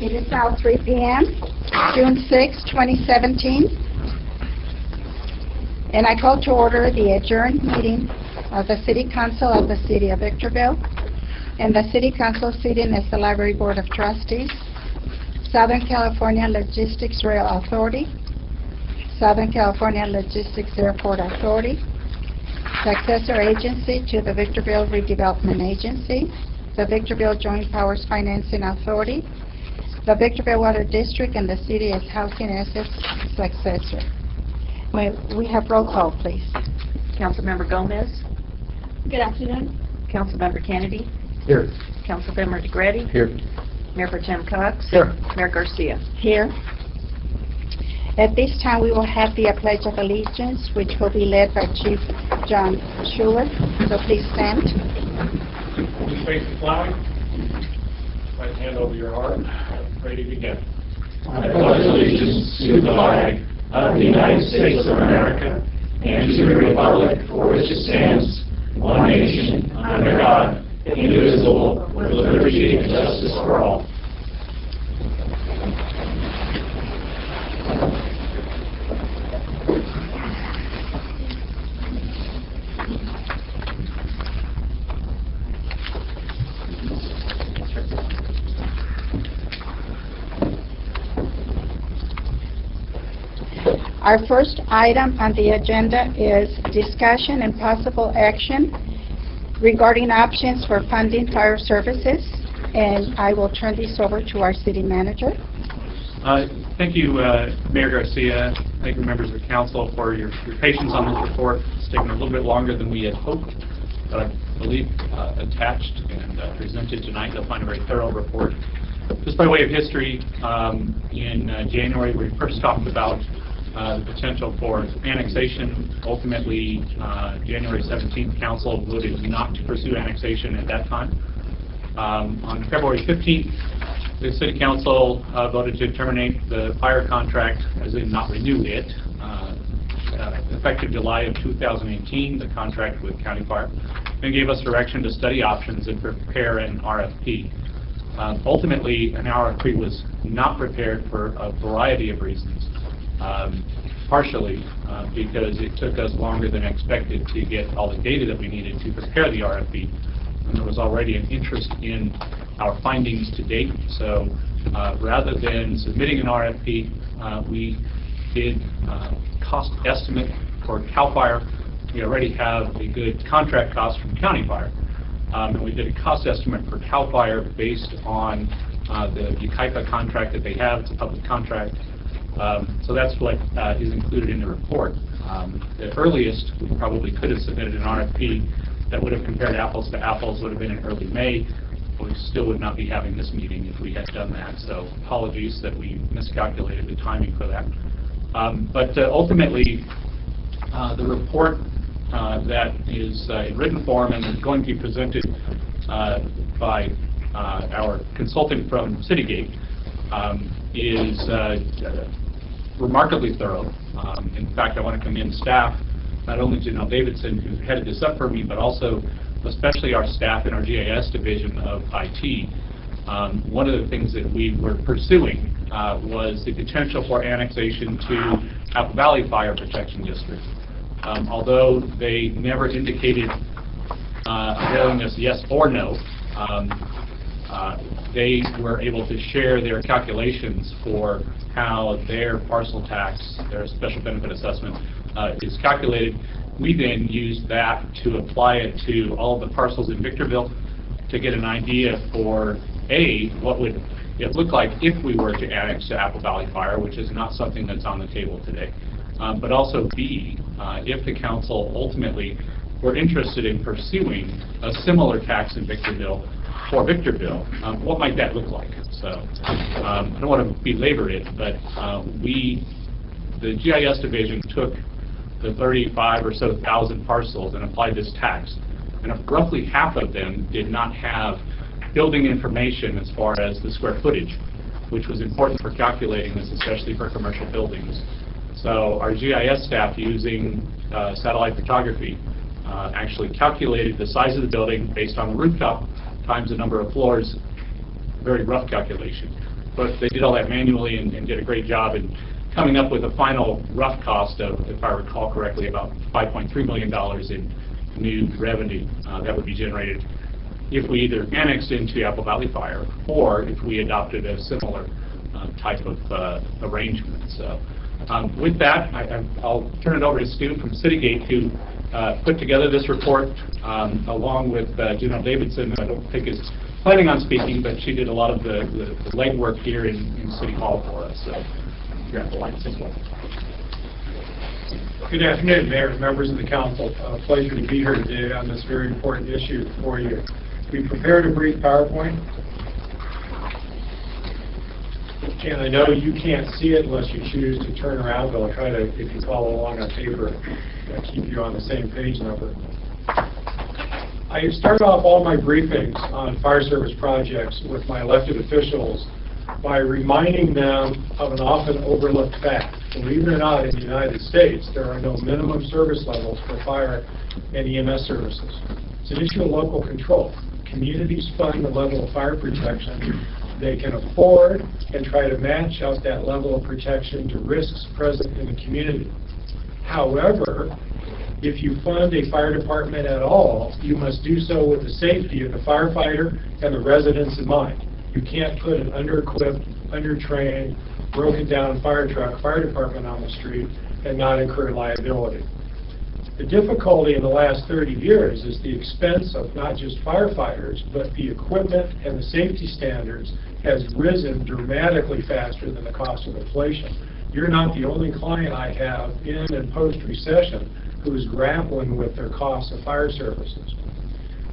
It is now 3 p.m., June 6, 2017, and I call to order the adjourned meeting of the City Council of the City of Victorville, and the City Council sitting as the Library Board of Trustees, Southern California Logistics Rail Authority, Southern California Logistics Airport Authority, successor agency to the Victorville Redevelopment Agency, the Victorville Joint Powers Financing Authority, the Victorville Water District, and the city as housing assets successor. We have roll call, please. Councilmember Gomez. Good afternoon. Councilmember Kennedy. Here. Councilmember DeGretti. Here. Mayor Pro Tem Cox. Here. Mayor Garcia. Here. At this time, we will have the Pledge of Allegiance, which will be led by Chief John Schuler. So please stand. Please face the flag. Right hand over your heart. Ready to begin. I pledge allegiance to the flag of the United States of America and to the republic for which it stands, one nation, under God, indivisible, with liberty and justice for all. Our first item on the agenda is discussion and possible action regarding options for funding fire services, and I will turn this over to our city manager. Thank you, Mayor Garcia. Thank you, members of the council, for your patience on this report. It's taken a little bit longer than we had hoped, but I believe attached and presented tonight, you'll find a very thorough report. Just by way of history, in January we first talked about the potential for annexation. Ultimately, January 17th, Council voted not to pursue annexation at that time. On February 15th, the City Council voted to terminate the fire contract, as in not renew it. Effective July of 2018, the contract with County Fire, and gave us direction to study options and prepare an RFP. Ultimately, an RFP was not prepared for a variety of reasons. Partially because it took us longer than expected to get all the data that we needed to prepare the RFP, and there was already an interest in our findings to date. So rather than submitting an RFP, we did cost estimate for CAL FIRE. We already have a good contract cost from County Fire, and we did a cost estimate for CAL FIRE based on the UKIPA contract that they have. It's a public contract. So that's what is included in the report. The earliest we probably could have submitted an RFP that would have compared apples to apples would have been in early May. We still would not be having this meeting if we had done that. So apologies that we miscalculated the timing for that. But ultimately, the report that is in written form and is going to be presented by our consultant from Citygate is remarkably thorough. In fact, I want to commend staff, not only Janelle Davidson, who headed this up for me, but also especially our staff in our GIS division of IT. One of the things that we were pursuing was the potential for annexation to Apple Valley Fire Protection District. Although they never indicated a willingness yes or no, they were able to share their calculations for how their parcel tax, their special benefit assessment, is calculated. We then used that to apply it to all of the parcels in Victorville to get an idea for A, what would it look like if we were to annex to Apple Valley Fire, which is not something that's on the table today. But also B, if the council ultimately were interested in pursuing a similar tax in Victorville, for Victorville, what might that look like? So I don't want to belabor it, but the GIS division took the 35 or so thousand parcels and applied this tax, and roughly half of them did not have building information as far as the square footage, which was important for calculating this, especially for commercial buildings. So our GIS staff, using satellite photography, actually calculated the size of the building based on the rooftop times the number of floors, very rough calculation. but they did all that manually and did a great job in coming up with a final rough cost of, if I recall correctly, about $5.3 million in new revenue that would be generated if we either annexed into Apple Valley Fire or if we adopted a similar type of arrangement. So with that, I'll turn it over to Stu from Citygate, who put together this report along with General Davidson, who I don't think is planning on speaking, but she did a lot of the legwork here in City Hall for us. So grab the lights as well. Good afternoon, Mayor and members of the Council. Pleasure to be here today on this very important issue for you. We prepared a brief PowerPoint, and I know you can't see it unless you choose to turn around, but I'll try to, if you follow along on paper, keep you on the same page number. I start off all my briefings on fire service projects with my elected officials by reminding them of an often overlooked fact. Believe it or not, in the United States, there are no minimum service levels for fire and EMS services. It's an issue of local control. Communities fund the level of fire protection they can afford and try to match out that level of protection to risks present in the community. However, if you fund a fire department at all, you must do so with the safety of the firefighter and the residents in mind. You can't put an under-equipped, under-trained, broken-down fire department on the street and not incur liability. The difficulty in the last 30 years is the expense of not just firefighters, but the equipment and the safety standards has risen dramatically faster than the cost of inflation. You're not the only client I have in and post-recession who is grappling with their cost of fire services.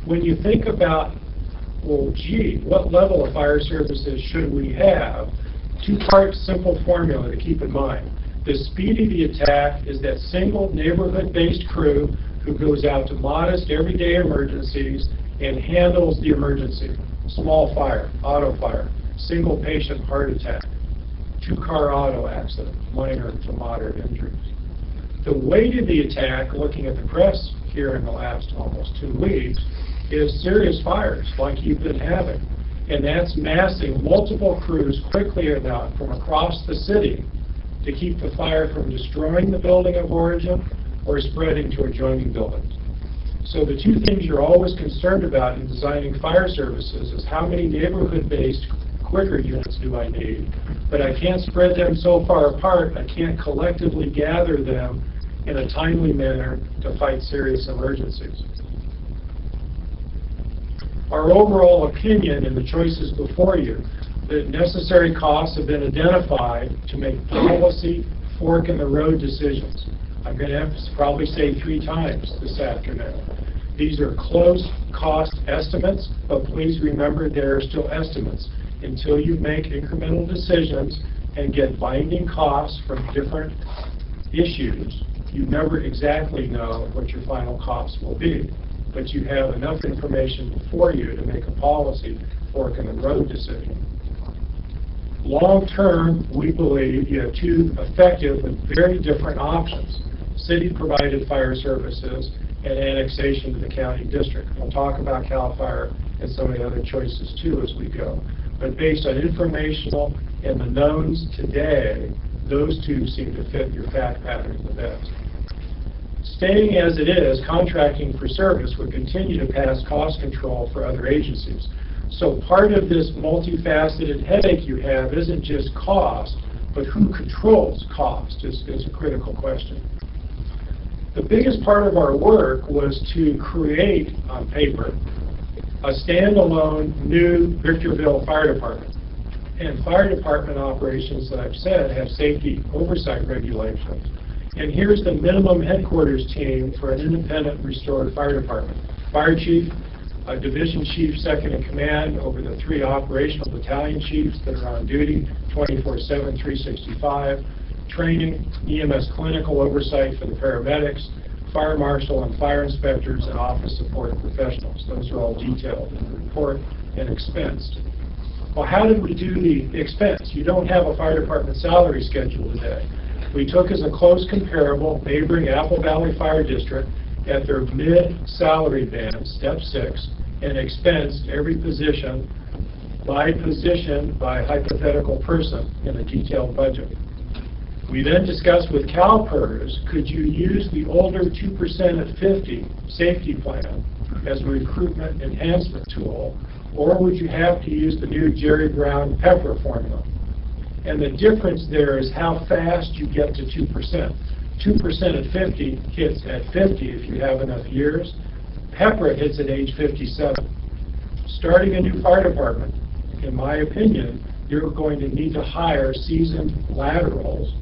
When you think about, well, gee, what level of fire services should we have? Two-part simple formula to keep in mind. The speed of the attack is that single neighborhood-based crew who goes out to modest everyday emergencies and handles the emergency. Small fire, auto fire, single patient heart attack, two-car auto accident, minor to moderate injuries. The weight of the attack, looking at the press here in the last almost 2 weeks, is serious fires like you've been having. And that's massing multiple crews quickly enough from across the city to keep the fire from destroying the building of origin or spreading to adjoining buildings. So the two things you're always concerned about in designing fire services is how many neighborhood-based quicker units do I need, but I can't spread them so far apart, I can't collectively gather them in a timely manner to fight serious emergencies. Our overall opinion in the choices before you, the necessary costs have been identified to make policy fork-in-the-road decisions. I'm going to have to probably say 3 times this afternoon. These are close cost estimates, but please remember there are still estimates. Until you make incremental decisions and get binding costs from different issues, you never exactly know what your final costs will be. But you have enough information before you to make a policy fork-in-the-road decision. Long-term, we believe you have 2 effective and very different options: city-provided fire services and annexation to the county district. We'll talk about CAL FIRE and some of the other choices too as we go. But based on informational and the knowns today, those 2 seem to fit your fact patterns the best. Staying as it is, contracting for service would continue to pass cost control for other agencies. So part of this multifaceted headache you have isn't just cost, but who controls cost is a critical question. The biggest part of our work was to create, on paper, a standalone new Victorville Fire Department. And fire department operations, that I've said, have safety oversight regulations. And here's the minimum headquarters team for an independent restored fire department. Fire chief, a division chief second in command over the 3 operational battalion chiefs that are on duty 24/7, 365, training, EMS clinical oversight for the paramedics, fire marshal and fire inspectors, and office support professionals. Those are all detailed in the report and expensed. Well, how did we do the expense? You don't have a fire department salary schedule today. We took as a close comparable neighboring Apple Valley Fire District at their mid-salary band, step 6, and expensed every position by position, by hypothetical person in a detailed budget. We then discussed with CalPERS, could you use the older 2% at 50 safety plan as a recruitment enhancement tool, or would you have to use the new Jerry Brown Pepper formula? And the difference there is how fast you get to 2%. 2% at 50 hits at 50 if you have enough years. Pepper hits at age 57. Starting a new fire department, in my opinion, you're going to need to hire seasoned laterals,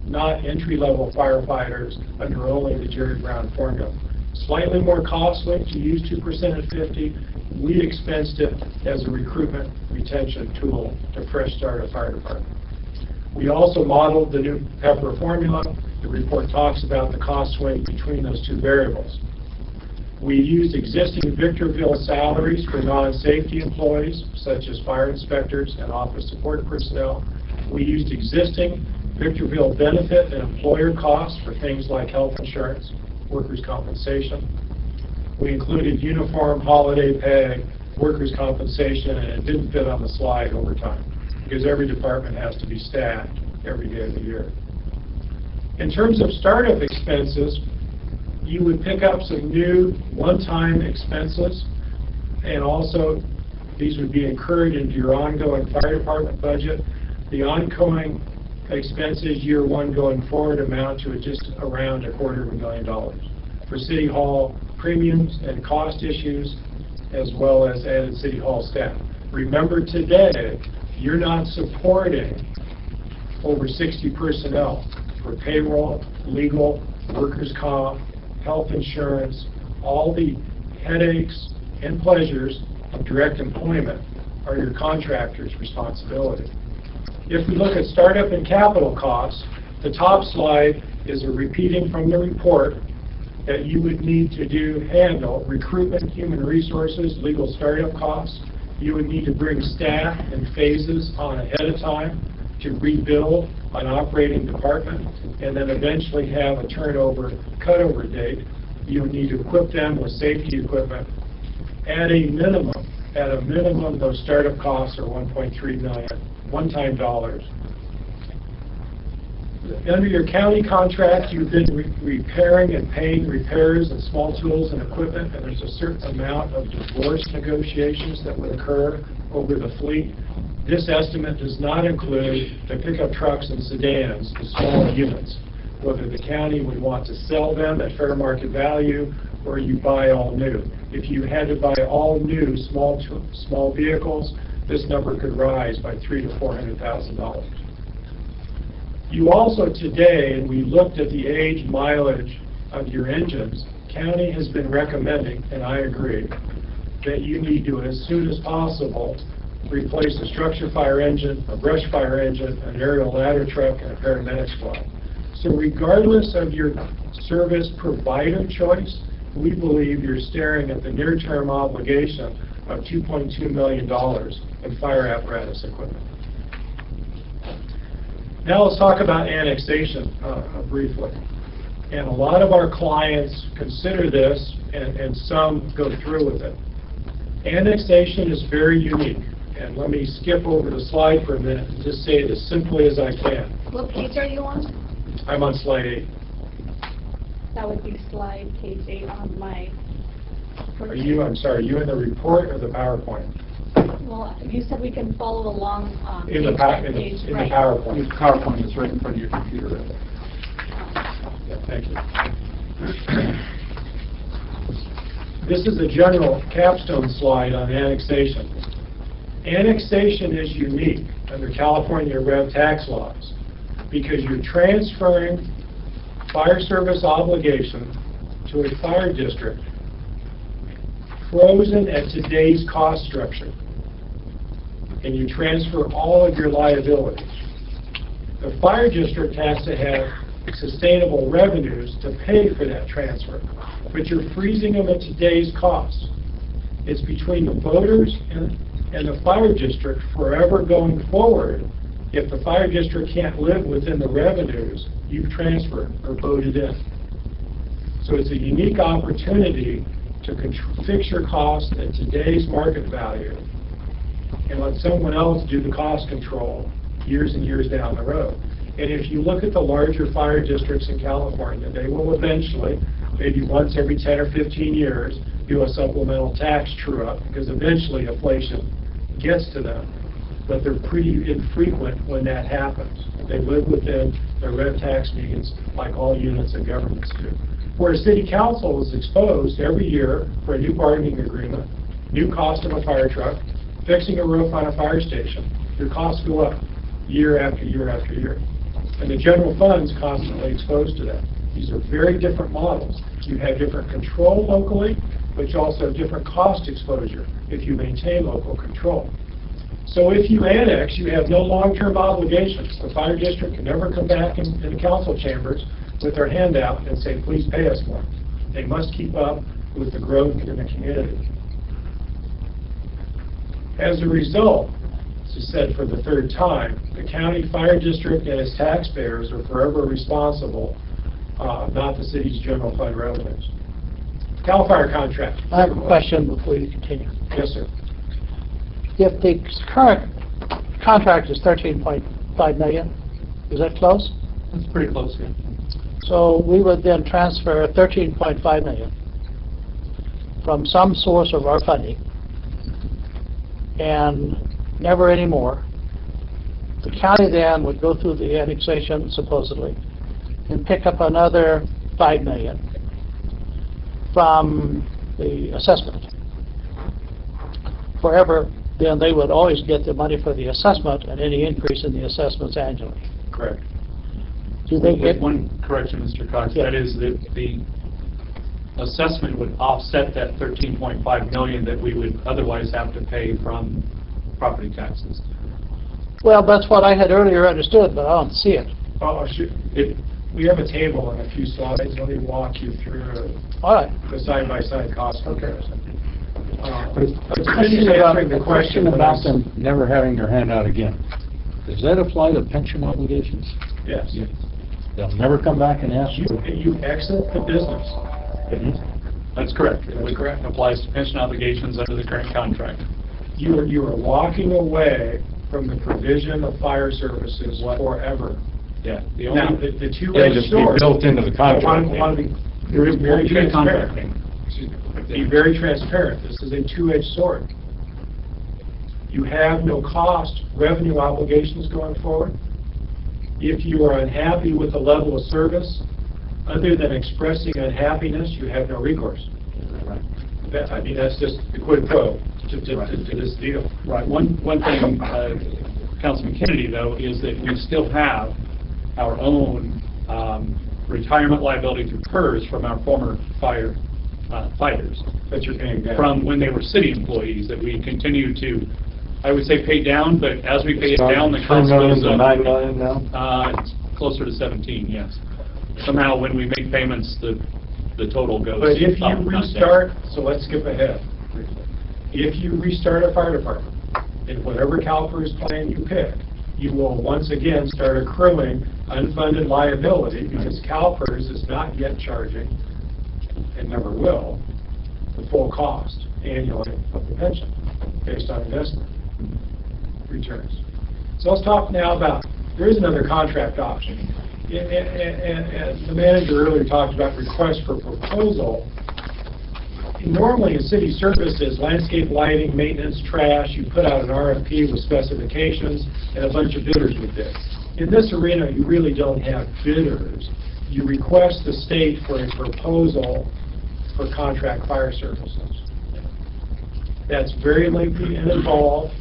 not entry-level firefighters under only the Jerry Brown formula. Slightly more costly to use 2% at 50. We expensed it as a recruitment retention tool to fresh start a fire department. We also modeled the new Pepper formula. The report talks about the cost swing between those two variables. We used existing Victorville salaries for non-safety employees, such as fire inspectors and office support personnel. We used existing Victorville benefit and employer costs for things like health insurance, workers' compensation. We included uniform, holiday pay, workers' compensation, and it didn't fit on the slide over time, because every department has to be staffed every day of the year. In terms of startup expenses, you would pick up some new one-time expenses, and also these would be incurred into your ongoing fire department budget. The ongoing expenses year one going forward amount to just around $250,000 for City Hall premiums and cost issues, as well as added City Hall staff. Remember, today you're not supporting over 60 personnel for payroll, legal, workers' comp, health insurance. All the headaches and pleasures of direct employment are your contractor's responsibility. If we look at startup and capital costs, the top slide is a repeating from the report that you would need to handle recruitment, human resources, legal startup costs. You would need to bring staff in phases on ahead of time to rebuild an operating department, and then eventually have a turnover cutover date. You would need to equip them with safety equipment. At a minimum, those startup costs are $1.3 million, one-time dollars. Under your county contract, you've been repairing and paying repairs and small tools and equipment, and there's a certain amount of divorce negotiations that would occur over the fleet. This estimate does not include the pickup trucks and sedans, the small units, whether the county would want to sell them at fair market value or you buy all new. If you had to buy all new small vehicles, this number could rise by $300,000 to $400,000. You also today, and we looked at the age mileage of your engines, county has been recommending, and I agree, that you need to, as soon as possible, replace a structure fire engine, a brush fire engine, an aerial ladder truck, and a paramedic squad. So regardless of your service provider choice, we believe you're staring at the near-term obligation of $2.2 million in fire apparatus equipment. Now let's talk about annexation briefly. And a lot of our clients consider this, and some go through with it. Annexation is very unique. And let me skip over the slide for a minute and just say it as simply as I can. What page are you on? I'm on slide 8. That would be slide page 8 on my... I'm sorry, are you in the report or the PowerPoint? Well, you said we can follow along In the PowerPoint. The PowerPoint is right in front of your computer. Yeah, thank you. This is a general capstone slide on annexation. Annexation is unique under California rev tax laws because you're transferring fire service obligation to a fire district frozen at today's cost structure, and you transfer all of your liabilities. The fire district has to have sustainable revenues to pay for that transfer, but you're freezing them at today's costs. It's between the voters and the fire district forever going forward. If the fire district can't live within the revenues you've transferred or voted in. So it's a unique opportunity to fix your costs at today's market value and let someone else do the cost control years and years down the road. And if you look at the larger fire districts in California, they will eventually, maybe once every 10 or 15 years, do a supplemental tax true-up, because eventually inflation gets to them. But they're pretty infrequent when that happens. They live within their red tax means like all units of governments do. Where a city council is exposed every year for a new bargaining agreement, new cost of a fire truck, fixing a roof on a fire station, your costs go up year after year after year. And the general fund's constantly exposed to that. These are very different models. You have different control locally, but you also have different cost exposure if you maintain local control. So if you annex, you have no long-term obligations. The fire district can never come back in the council chambers with their hand out and say, please pay us more. They must keep up with the growth in the community. As a result, as I said for the third time, the county fire district and its taxpayers are forever responsible, not the city's general fund revenues. CAL FIRE contract. I have a question before you continue. Yes, sir. If the current contract is $13.5 million, is that close? That's pretty close, yeah. So we would then transfer $13.5 million from some source of our funding and never any more. The county then would go through the annexation, supposedly, and pick up another $5 million from the assessment. Forever, then they would always get the money for the assessment and any increase in the assessments annually. Correct. Do they With get one correction, Mr. Cox, Yeah. that is that the assessment would offset that $13.5 million that we would otherwise have to pay from property taxes. Well, that's what I had earlier understood, but I don't see it. Oh, shoot. We have a table and a few slides. Let me walk you through All right. the side-by-side cost comparison. Let's Question finish about, answering the a question question about them never having their hand out again. Does that apply to pension obligations? Yes. They'll never come back and ask You exit the business. That's correct. It would applies to pension obligations under the current contract. You are walking away from the provision of fire services forever. Yeah. The Now, only, the It'll two-edged just be sword. built into the contract. I want to be there is very one transparent. contract. Excuse me. Be very transparent. This is a two-edged sword. You have no cost revenue obligations going forward. If you are unhappy with the level of service, other than expressing unhappiness, you have no recourse. I mean, that's just the quid pro to this deal. Right. One thing, Councilman Kennedy, though, is that we still have our own retirement liability through PERS from our former fighters. That you're paying down. From when they were city employees, that we continue to, I would say, pay down, but as we pay it down, the cost goes up. $9 million now? It's closer to 17, yes. Somehow, when we make payments, the total goes up. But if you not down. restart, so let's skip ahead. If you restart a fire department, in whatever CalPERS plan you pick, you will once again start accruing unfunded liability because CalPERS is not yet charging, and never will, the full cost annually of the pension based on investment returns. So let's talk now about, there is another contract option. And the manager earlier talked about request for proposal. Normally in city services, landscape lighting, maintenance, trash, you put out an RFP with specifications and a bunch of bidders would bid. In this arena, you really don't have bidders. You request the state for a proposal for contract fire services. That's very lengthy and involved.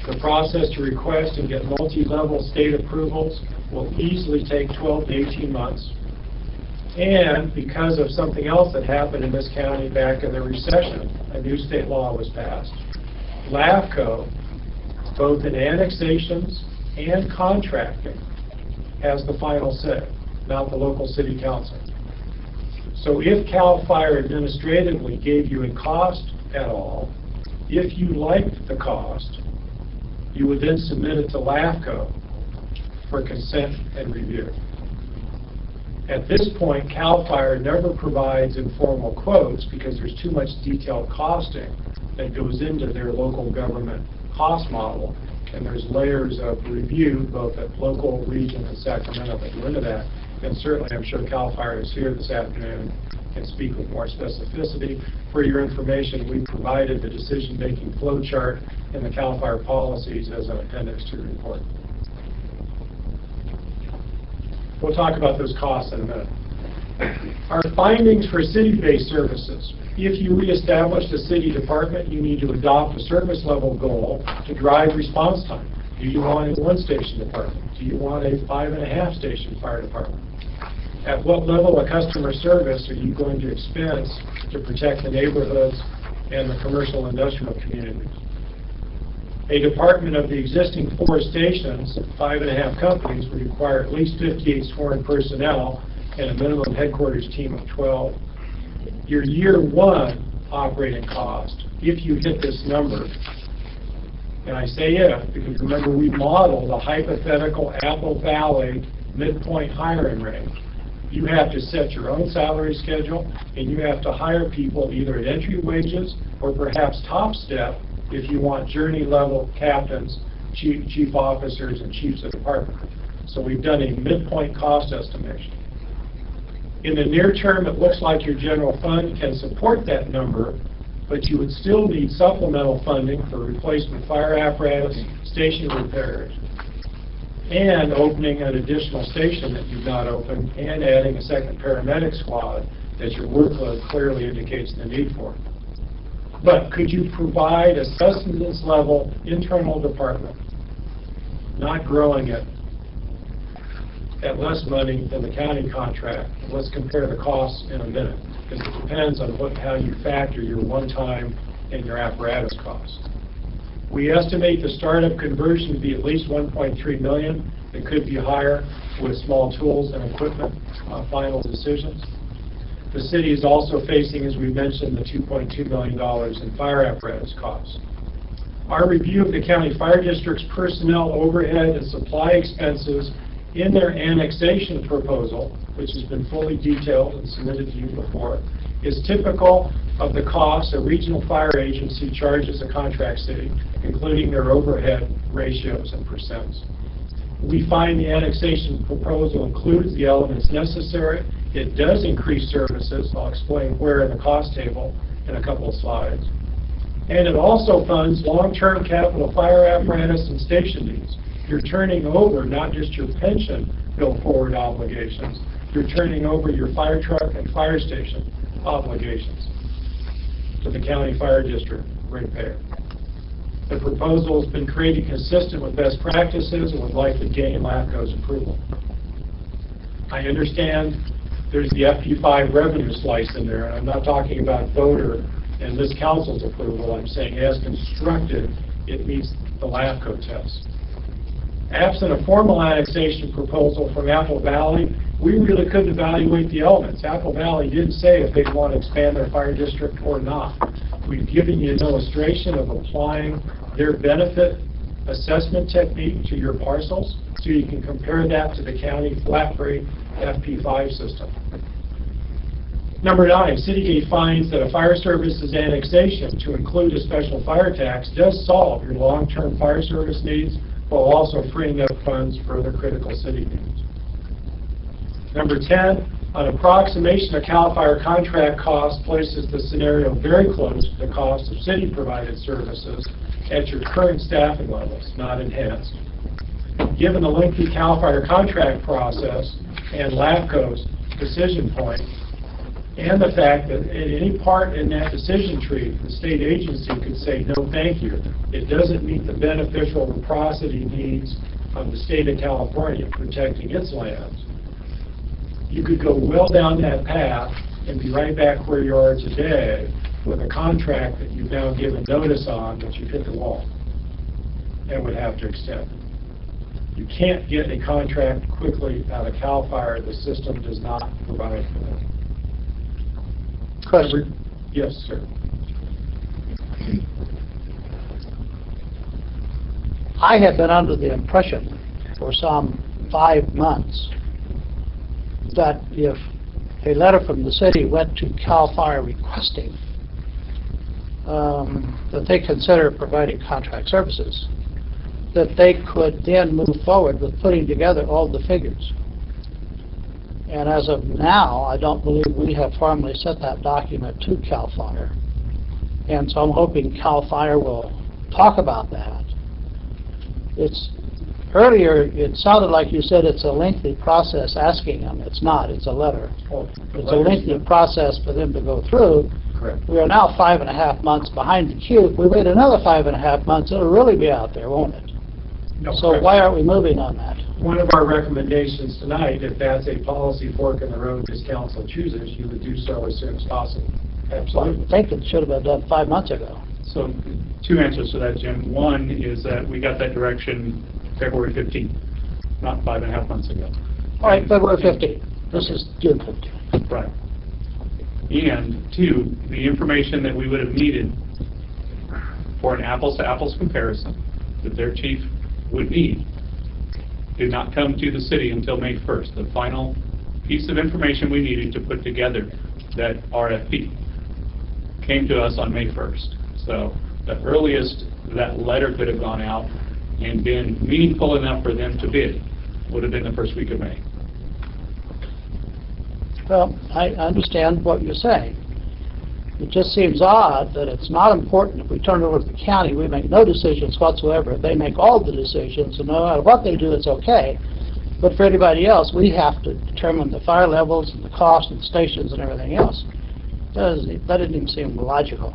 The process to request and get multi-level state approvals will easily take 12 to 18 months. And because of something else that happened in this county back in the recession, a new state law was passed. LAFCO, both in annexations and contracting, has the final say, not the local city council. So if CAL FIRE administratively gave you a cost at all, if you liked the cost, you would then submit it to LAFCO for consent and review. At this point, CAL FIRE never provides informal quotes because there's too much detailed costing that goes into their local government cost model, and there's layers of review, both at local, region, and Sacramento that go into that. And certainly, I'm sure CAL FIRE is here this afternoon and speak with more specificity. For your information, we provided the decision-making flow chart and the CAL FIRE policies as an appendix to the report. We'll talk about those costs in a minute. Our findings for city-based services. If you reestablish the city department, you need to adopt a service level goal to drive response time. Do you want a one-station department? Do you want a 5.5 station fire department? At what level of customer service are you going to expense to protect the neighborhoods and the commercial industrial communities? A department of the existing 4 stations, 5.5 companies, would require at least 58 sworn personnel and a minimum headquarters team of 12. Your year 1 operating cost, if you hit this number, and I say if, because remember we modeled a hypothetical Apple Valley midpoint hiring range. You have to set your own salary schedule, and you have to hire people either at entry wages or perhaps top step if you want journey level captains, chief officers, and chiefs of department. So we've done a midpoint cost estimation. In the near term, it looks like your general fund can support that number, but you would still need supplemental funding for replacement fire apparatus, station repairs, and opening an additional station that you've not opened, and adding a second paramedic squad that your workload clearly indicates the need for. But could you provide a sustenance level internal department, not growing it at less money than the county contract? Let's compare the costs in a minute, because it depends on how you factor your one-time and your apparatus costs. We estimate the startup conversion to be at least $1.3 million. It could be higher with small tools and equipment final decisions. The city is also facing, as we mentioned, the $2.2 million in fire apparatus costs. Our review of the county fire district's personnel, overhead, and supply expenses in their annexation proposal, which has been fully detailed and submitted to you before, is typical of the costs a regional fire agency charges a contract city, including their overhead ratios and percents. We find the annexation proposal includes the elements necessary. It does increase services. I'll explain where in the cost table in a couple of slides. And it also funds long-term capital fire apparatus and station needs. You're turning over not just your pension go-forward obligations, you're turning over your fire truck and fire station obligations to the county fire district ratepayer. The proposal has been created consistent with best practices and would likely gain LAFCO's approval. I understand there's the FP5 revenue slice in there, and I'm not talking about voter and this council's approval. I'm saying as constructed, it meets the LAFCO test. Absent a formal annexation proposal from Apple Valley, we really couldn't evaluate the elements. Apple Valley didn't say if they'd want to expand their fire district or not. We've given you an illustration of applying their benefit assessment technique to your parcels, so you can compare that to the county flat rate FP5 system. Number 9, Citygate finds that a fire services annexation to include a special fire tax does solve your long-term fire service needs while also freeing up funds for other critical city needs. Number 10, an approximation of CAL FIRE contract cost places the scenario very close to the cost of city-provided services at your current staffing levels, not enhanced. Given the lengthy CAL FIRE contract process and LAFCO's decision point, and the fact that at any part in that decision tree, the state agency could say, no, thank you. It doesn't meet the beneficial reciprocity needs of the state of California protecting its lands. You could go well down that path and be right back where you are today with a contract that you've now given notice on, but you've hit the wall and would have to extend. You can't get a contract quickly out of CAL FIRE. The system does not provide for that. Question. Yes, sir. I had been under the impression for some 5 months that if a letter from the city went to CAL FIRE requesting that they consider providing contract services, that they could then move forward with putting together all the figures. And as of now, I don't believe we have formally sent that document to CAL FIRE. And so I'm hoping CAL FIRE will talk about that. Earlier, it sounded like you said it's a lengthy process asking them. It's not. It's a letter. It's a lengthy process for them to go through. Correct. We are now 5.5 months behind the queue. If we wait another 5.5 months, it'll really be out there, won't it? No, So correct. why aren't we moving on that? One of our recommendations tonight, if that's a policy fork in the road this council chooses, you would do so as soon as possible. Absolutely. I think it should have been done 5 months ago. So 2 answers to that, Jim. One is that we got that direction February 15th, not 5.5 months ago. All right, February 15th. This is June 15th. Right. And 2, the information that we would have needed for an apples-to-apples comparison that their chief would need did not come to the city until May 1st. The final piece of information we needed to put together that RFP came to us on May 1st. So the earliest that letter could have gone out and been meaningful enough for them to bid would have been the first week of May. Well, I understand what you're saying. It just seems odd that it's not important if we turn it over to the county, we make no decisions whatsoever. They make all the decisions, and no matter what they do, it's okay. But for anybody else, we have to determine the fire levels and the cost and the stations and everything else. That didn't even seem logical.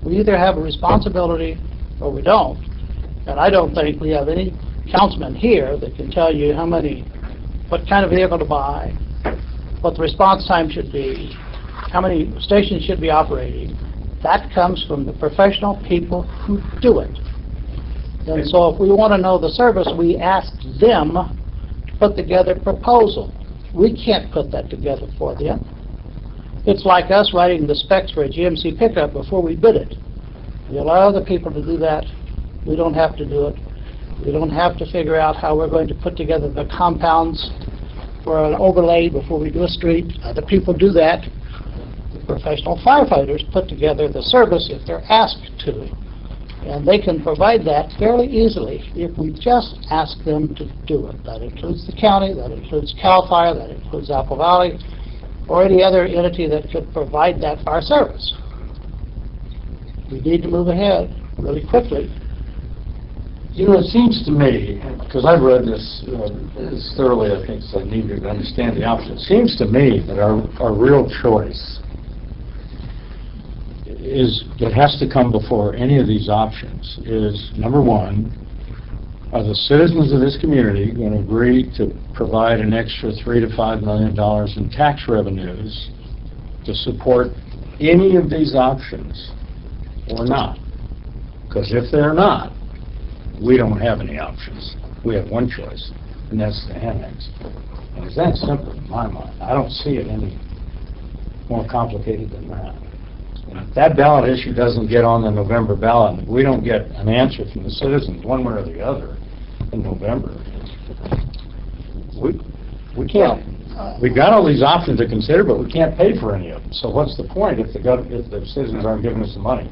We either have a responsibility or we don't. And I don't think we have any councilman here that can tell you what kind of vehicle to buy, what the response time should be, how many stations should be operating. That comes from the professional people who do it. And so if we want to know the service, we ask them to put together a proposal. We can't put that together for them. It's like us writing the specs for a GMC pickup before we bid it. We allow other people to do that. We don't have to do it. We don't have to figure out how we're going to put together the compounds for an overlay before we do a street. Other people do that. The professional firefighters put together the service if they're asked to. And they can provide that fairly easily if we just ask them to do it. That includes the county, that includes CAL FIRE, that includes Apple Valley, or any other entity that could provide that fire service. We need to move ahead really quickly. You know, it seems to me, because I've read this as thoroughly, I think, as I need to understand the options. It seems to me that our real choice that has to come before any of these options is, number one, are the citizens of this community going to agree to provide an extra $3 to $5 million in tax revenues to support any of these options or not? Because if they're not, we don't have any options. We have one choice, and that's the annex. And it's that simple in my mind. I don't see it any more complicated than that. And if that ballot issue doesn't get on the November ballot, and we don't get an answer from the citizens one way or the other in November, we can't. We've got all these options to consider, but we can't pay for any of them. So what's the point if the citizens aren't giving us the money?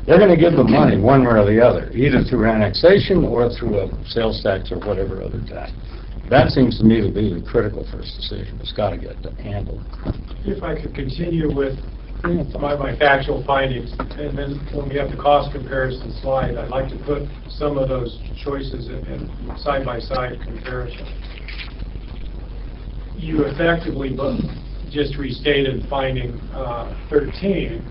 They're going to give the money one way or the other, either through annexation or through a sales tax or whatever other tax. That seems to me to be the critical first decision. It's got to get handled. If I could continue with my factual findings, and then when we have the cost comparison slide, I'd like to put some of those choices in side-by-side comparison. You effectively just restated finding 13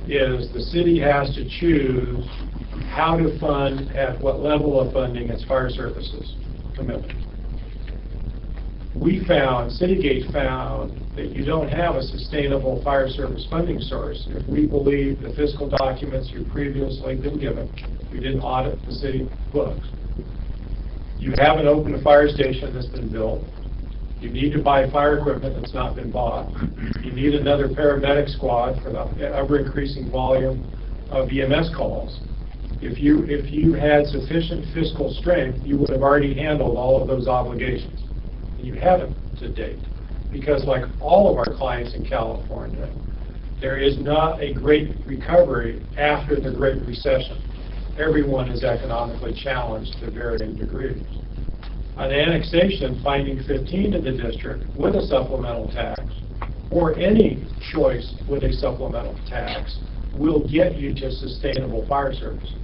is the city has to choose how to fund at what level of funding its fire services commitment. We found, Citygate found, that you don't have a sustainable fire service funding source if we believe the fiscal documents you previously been given. We didn't audit the city books. You haven't opened a fire station that's been built. You need to buy fire equipment that's not been bought. You need another paramedic squad for the ever-increasing volume of EMS calls. If you had sufficient fiscal strength, you would have already handled all of those obligations. And you haven't to date. Because like all of our clients in California, There is not a great recovery after the Great Recession. Everyone is economically challenged to varying degrees. On annexation, finding 15 to the district with a supplemental tax, or any choice with a supplemental tax, will get you to sustainable fire services.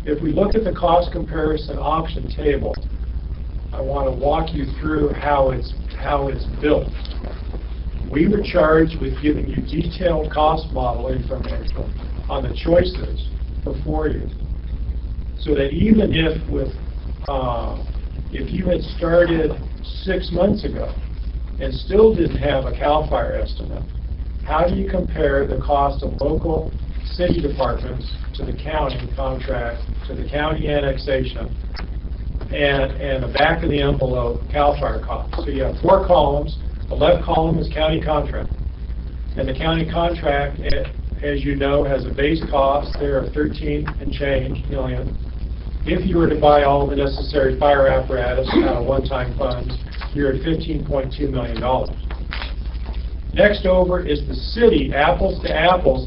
If we look at the cost comparison option table, I want to walk you through how it's built. We were charged with giving you detailed cost model information on the choices before you, so that even if you had started 6 months ago and still didn't have a CAL FIRE estimate, how do you compare the cost of local city departments to the county contract, to the county annexation, and the back of the envelope CAL FIRE cost? So you have 4 columns. The left column is county contract. And the county contract, as you know, has a base cost there of 13 and change million. If you were to buy all the necessary fire apparatus out of one-time funds, you're at $15.2 million. Next over is the city, apples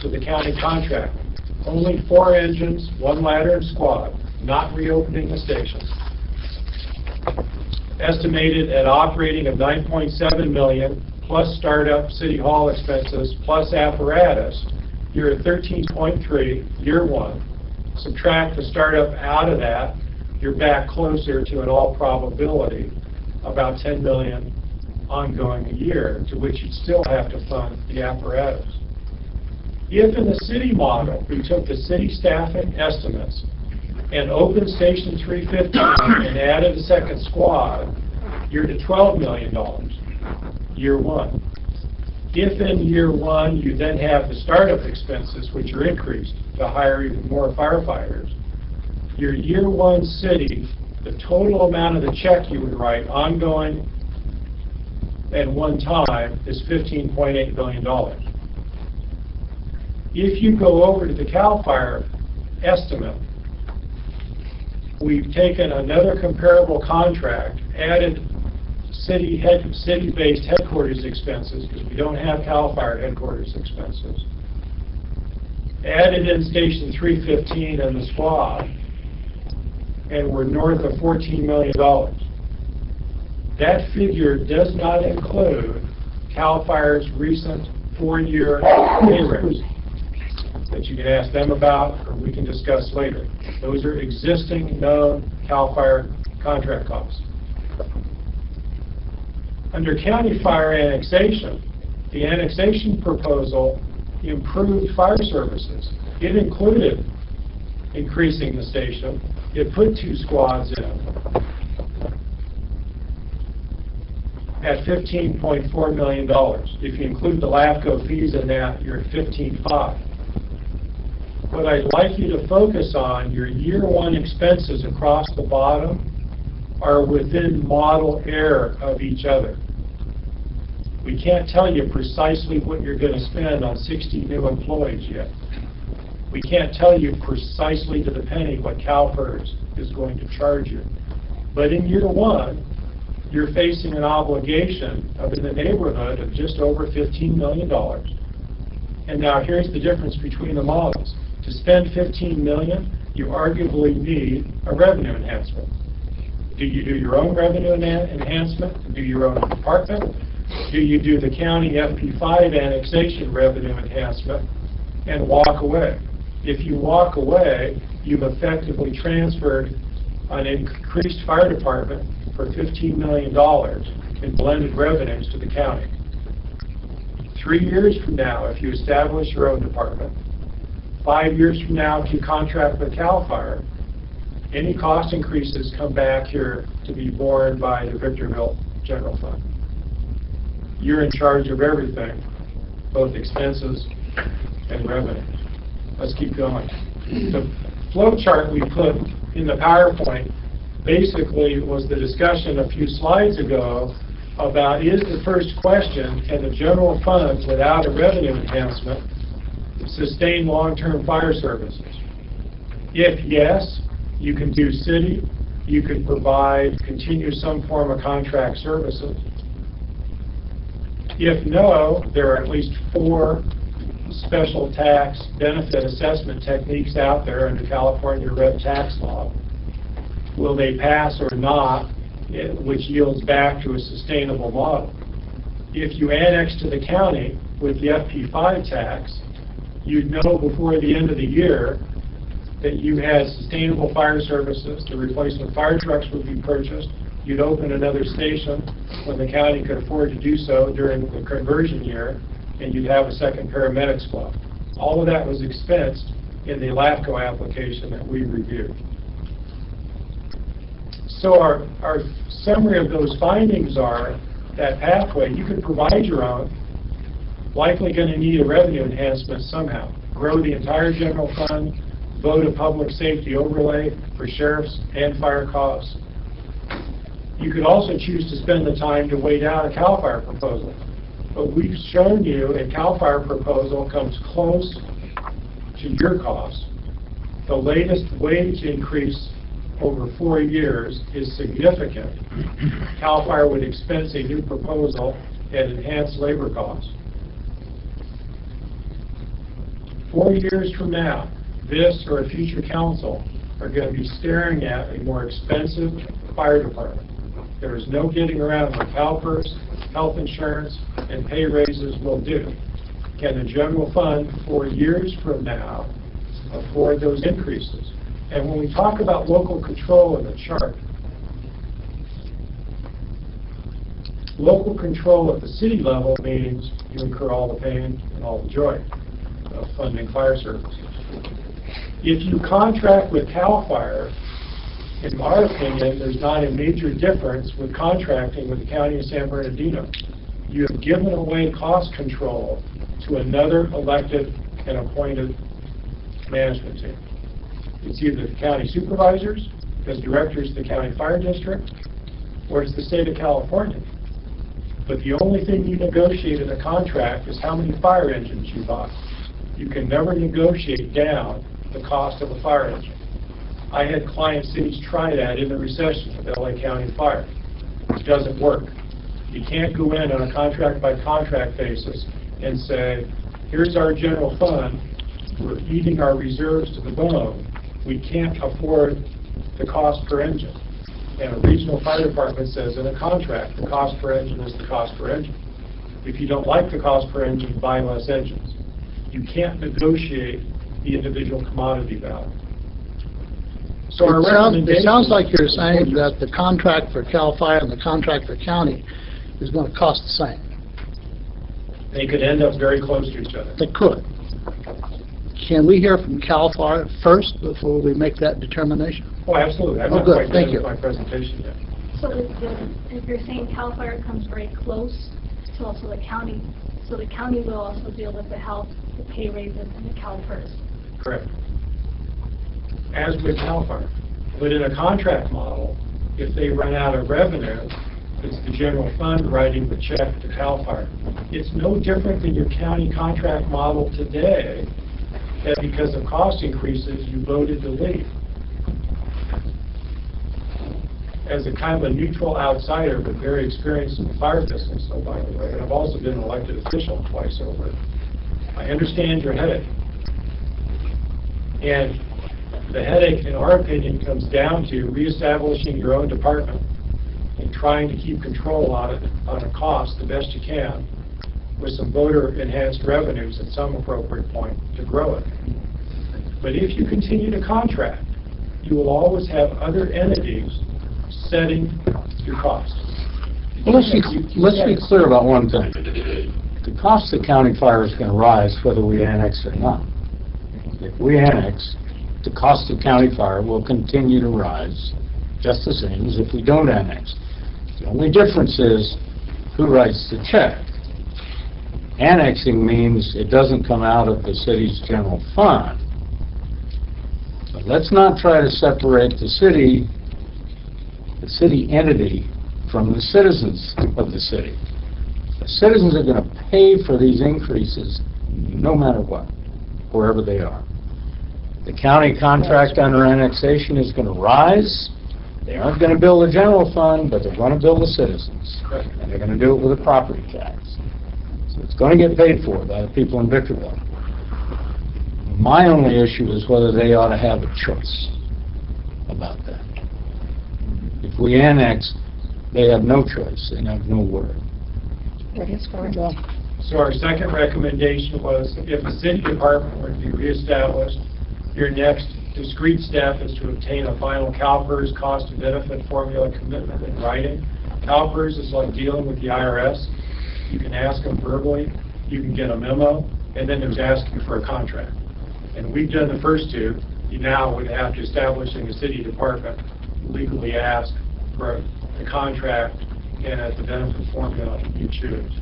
to the county contract. Only 4 engines, 1 ladder and squad, not reopening the station. Estimated at operating of $9.7 million, plus startup city hall expenses, plus apparatus, you're at 13.3, year 1. Subtract the startup out of that, you're back closer to, in all probability, about $10 million ongoing a year, to which you'd still have to fund the apparatus. If in the city model, we took the city staffing estimates and opened Station 315 and added a second squad, you're to $12 million, year 1. If in year 1 you then have the startup expenses, which are increased to hire even more firefighters, your year 1 city, the total amount of the check you would write ongoing and one time is $15.8 billion. If you go over to the CAL FIRE estimate, we've taken another comparable contract, added city-based headquarters expenses, because we don't have CAL FIRE headquarters expenses, added in Station 315 and the squad, and we're north of $14 million. That figure does not include CAL FIRE's recent 4-year pay raise that you can ask them about, or we can discuss later. Those are existing known CAL FIRE contract costs. Under county fire annexation, the annexation proposal improved fire services. It included increasing the station. It put 2 squads in at $15.4 million. If you include the LAFCO fees in that, you're at $15.5. What I'd like you to focus on, your year 1 expenses across the bottom are within model error of each other. We can't tell you precisely what you're going to spend on 60 new employees yet. We can't tell you precisely to the penny what CalPERS is going to charge you. But in year 1, you're facing an obligation of in the neighborhood of just over $15 million. And now here's the difference between the models. To spend $15 million, you arguably need a revenue enhancement. Do you do your own revenue enhancement? Do your own department? Do you do the county FP5 annexation revenue enhancement and walk away? If you walk away, you've effectively transferred an increased fire department for $15 million in blended revenues to the county. 3 years from now, if you establish your own department, 5 years from now, if you contract with CAL FIRE, any cost increases come back here to be borne by the Victorville General Fund. You're in charge of everything, both expenses and revenue. Let's keep going. The flow chart we put in the PowerPoint basically was the discussion a few slides ago about, is the first question, can the general fund without a revenue enhancement sustain long-term fire services? If yes, you can do city, you can continue some form of contract services. If no, there are at least 4 special tax benefit assessment techniques out there under California Red Tax Law. Will they pass or not, which yields back to a sustainable model? If you annex to the county with the FP5 tax, you'd know before the end of the year that you had sustainable fire services, the replacement fire trucks would be purchased, you'd open another station when the county could afford to do so during the conversion year, and you'd have a second paramedics club. All of that was expensed in the LAFCO application that we reviewed. So our summary of those findings are that pathway, you could provide your own, likely going to need a revenue enhancement somehow. Grow the entire general fund, vote a public safety overlay for sheriffs and fire costs. You could also choose to spend the time to wait out a CAL FIRE proposal. But we've shown you a CAL FIRE proposal comes close to your cost. The latest wage increase over 4 years is significant. CAL FIRE would expense a new proposal at enhanced labor costs. 4 years from now, this or a future council are going to be staring at a more expensive fire department. There is no getting around what CalPERS, health insurance, and pay raises will do. Can the general fund 4 years from now afford those increases? And when we talk about local control in the chart, local control at the city level means you incur all the pain and all the joy of funding fire services. If you contract with CAL FIRE, in my opinion, there's not a major difference with contracting with the County of San Bernardino. You have given away cost control to another elected and appointed management team. It's either the county supervisors, as directors of the county fire district, or it's the state of California. But the only thing you negotiate in a contract is how many fire engines you buy. You can never negotiate down the cost of a fire engine. I had client cities try that in the recession with LA County Fire. It doesn't work. You can't go in on a contract-by-contract basis and say, here's our general fund, we're eating our reserves to the bone, we can't afford the cost per engine. And a regional fire department says in a contract, the cost per engine is the cost per engine. If you don't like the cost per engine, buy less engines. You can't negotiate the individual commodity value. So It sounds like you're saying that the contract for CAL FIRE and the contract for county is going to cost the same. They could end up very close to each other. They could. Can we hear from CAL FIRE first before we make that determination? Oh, absolutely. I'm not good. quite Thank done you. with my presentation yet. So if you're saying CAL FIRE comes very close to also the county, so the county will also deal with the health, the pay raises, and the CalPERS. Correct. As with CAL FIRE. But in a contract model, if they run out of revenue, it's the general fund writing the check to CAL FIRE. It's no different than your county contract model today, that because of cost increases, you voted to leave. As a kind of a neutral outsider, but very experienced in the fire business, so by the way, and I've also been an elected official twice over, I understand your headache. And the headache, in our opinion, comes down to reestablishing your own department and trying to keep control on it, on a cost the best you can, with some voter-enhanced revenues at some appropriate point to grow it. But if you continue to contract, you will always have other entities setting your costs. Well, let's be clear about one thing. The cost of county fire is going to rise whether we annex or not. If we annex, the cost of county fire will continue to rise just the same as if we don't annex. The only difference is who writes the check. Annexing means it doesn't come out of the city's general fund. But let's not try to separate the city entity from the citizens of the city. The citizens are going to pay for these increases no matter what, wherever they are. The county contract under annexation is going to rise. They aren't going to bill the general fund, but they're going to bill the citizens. And they're going to do it with a property tax. So it's going to get paid for by the people in Victorville. My only issue is whether they ought to have a choice about that. If we annex, they have no choice, they have no word. That is correct. So our second recommendation was if a city department were to be reestablished, your next discrete step is to obtain a final CalPERS cost and benefit formula commitment in writing. CalPERS is like dealing with the IRS. You can ask them verbally, you can get a memo, and then there's asking for a contract. And we've done the first two. You now would have to establish in the city department, legally ask for the contract and at the benefit formula you choose.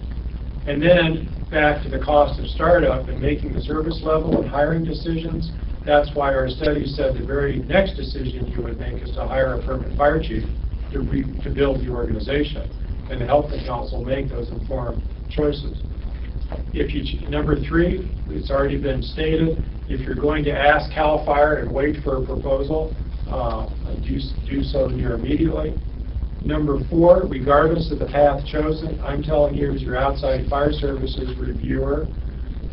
And then back to the cost of startup and making the service level and hiring decisions. That's why our study said the very next decision you would make is to hire a permanent fire chief to build the organization and to help the council make those informed choices. If you, number 3, it's already been stated, if you're going to ask CAL FIRE and wait for a proposal, do so here immediately. Number 4, regardless of the path chosen, I'm telling you as your outside fire services reviewer,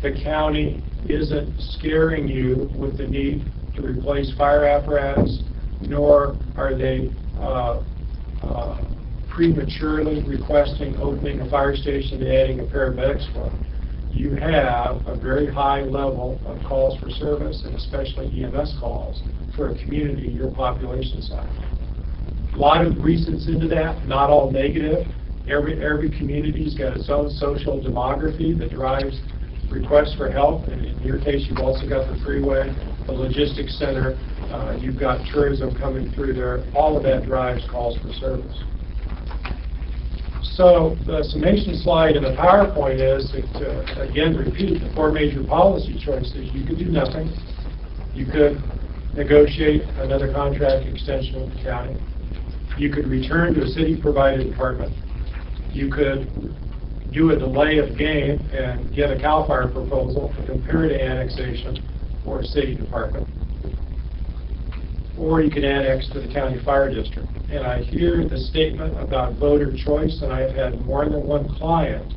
the county isn't scaring you with the need to replace fire apparatus, nor are they prematurely requesting opening a fire station and adding a paramedic squad. You have a very high level of calls for service, and especially EMS calls, for a community your population size. A lot of reasons into that, not all negative. Every community's got its own social demography that drives requests for help, and in your case you've also got the freeway, the logistics center, you've got tourism coming through there. All of that drives calls for service. So the summation slide in the PowerPoint is to again repeat the 4 major policy choices. You could do nothing. You could negotiate another contract extension with the county. You could return to a city-provided department. You could do a delay of game and get a CAL FIRE proposal to compare to annexation for a city department. Or you can annex to the county fire district. And I hear the statement about voter choice, and I've had more than one client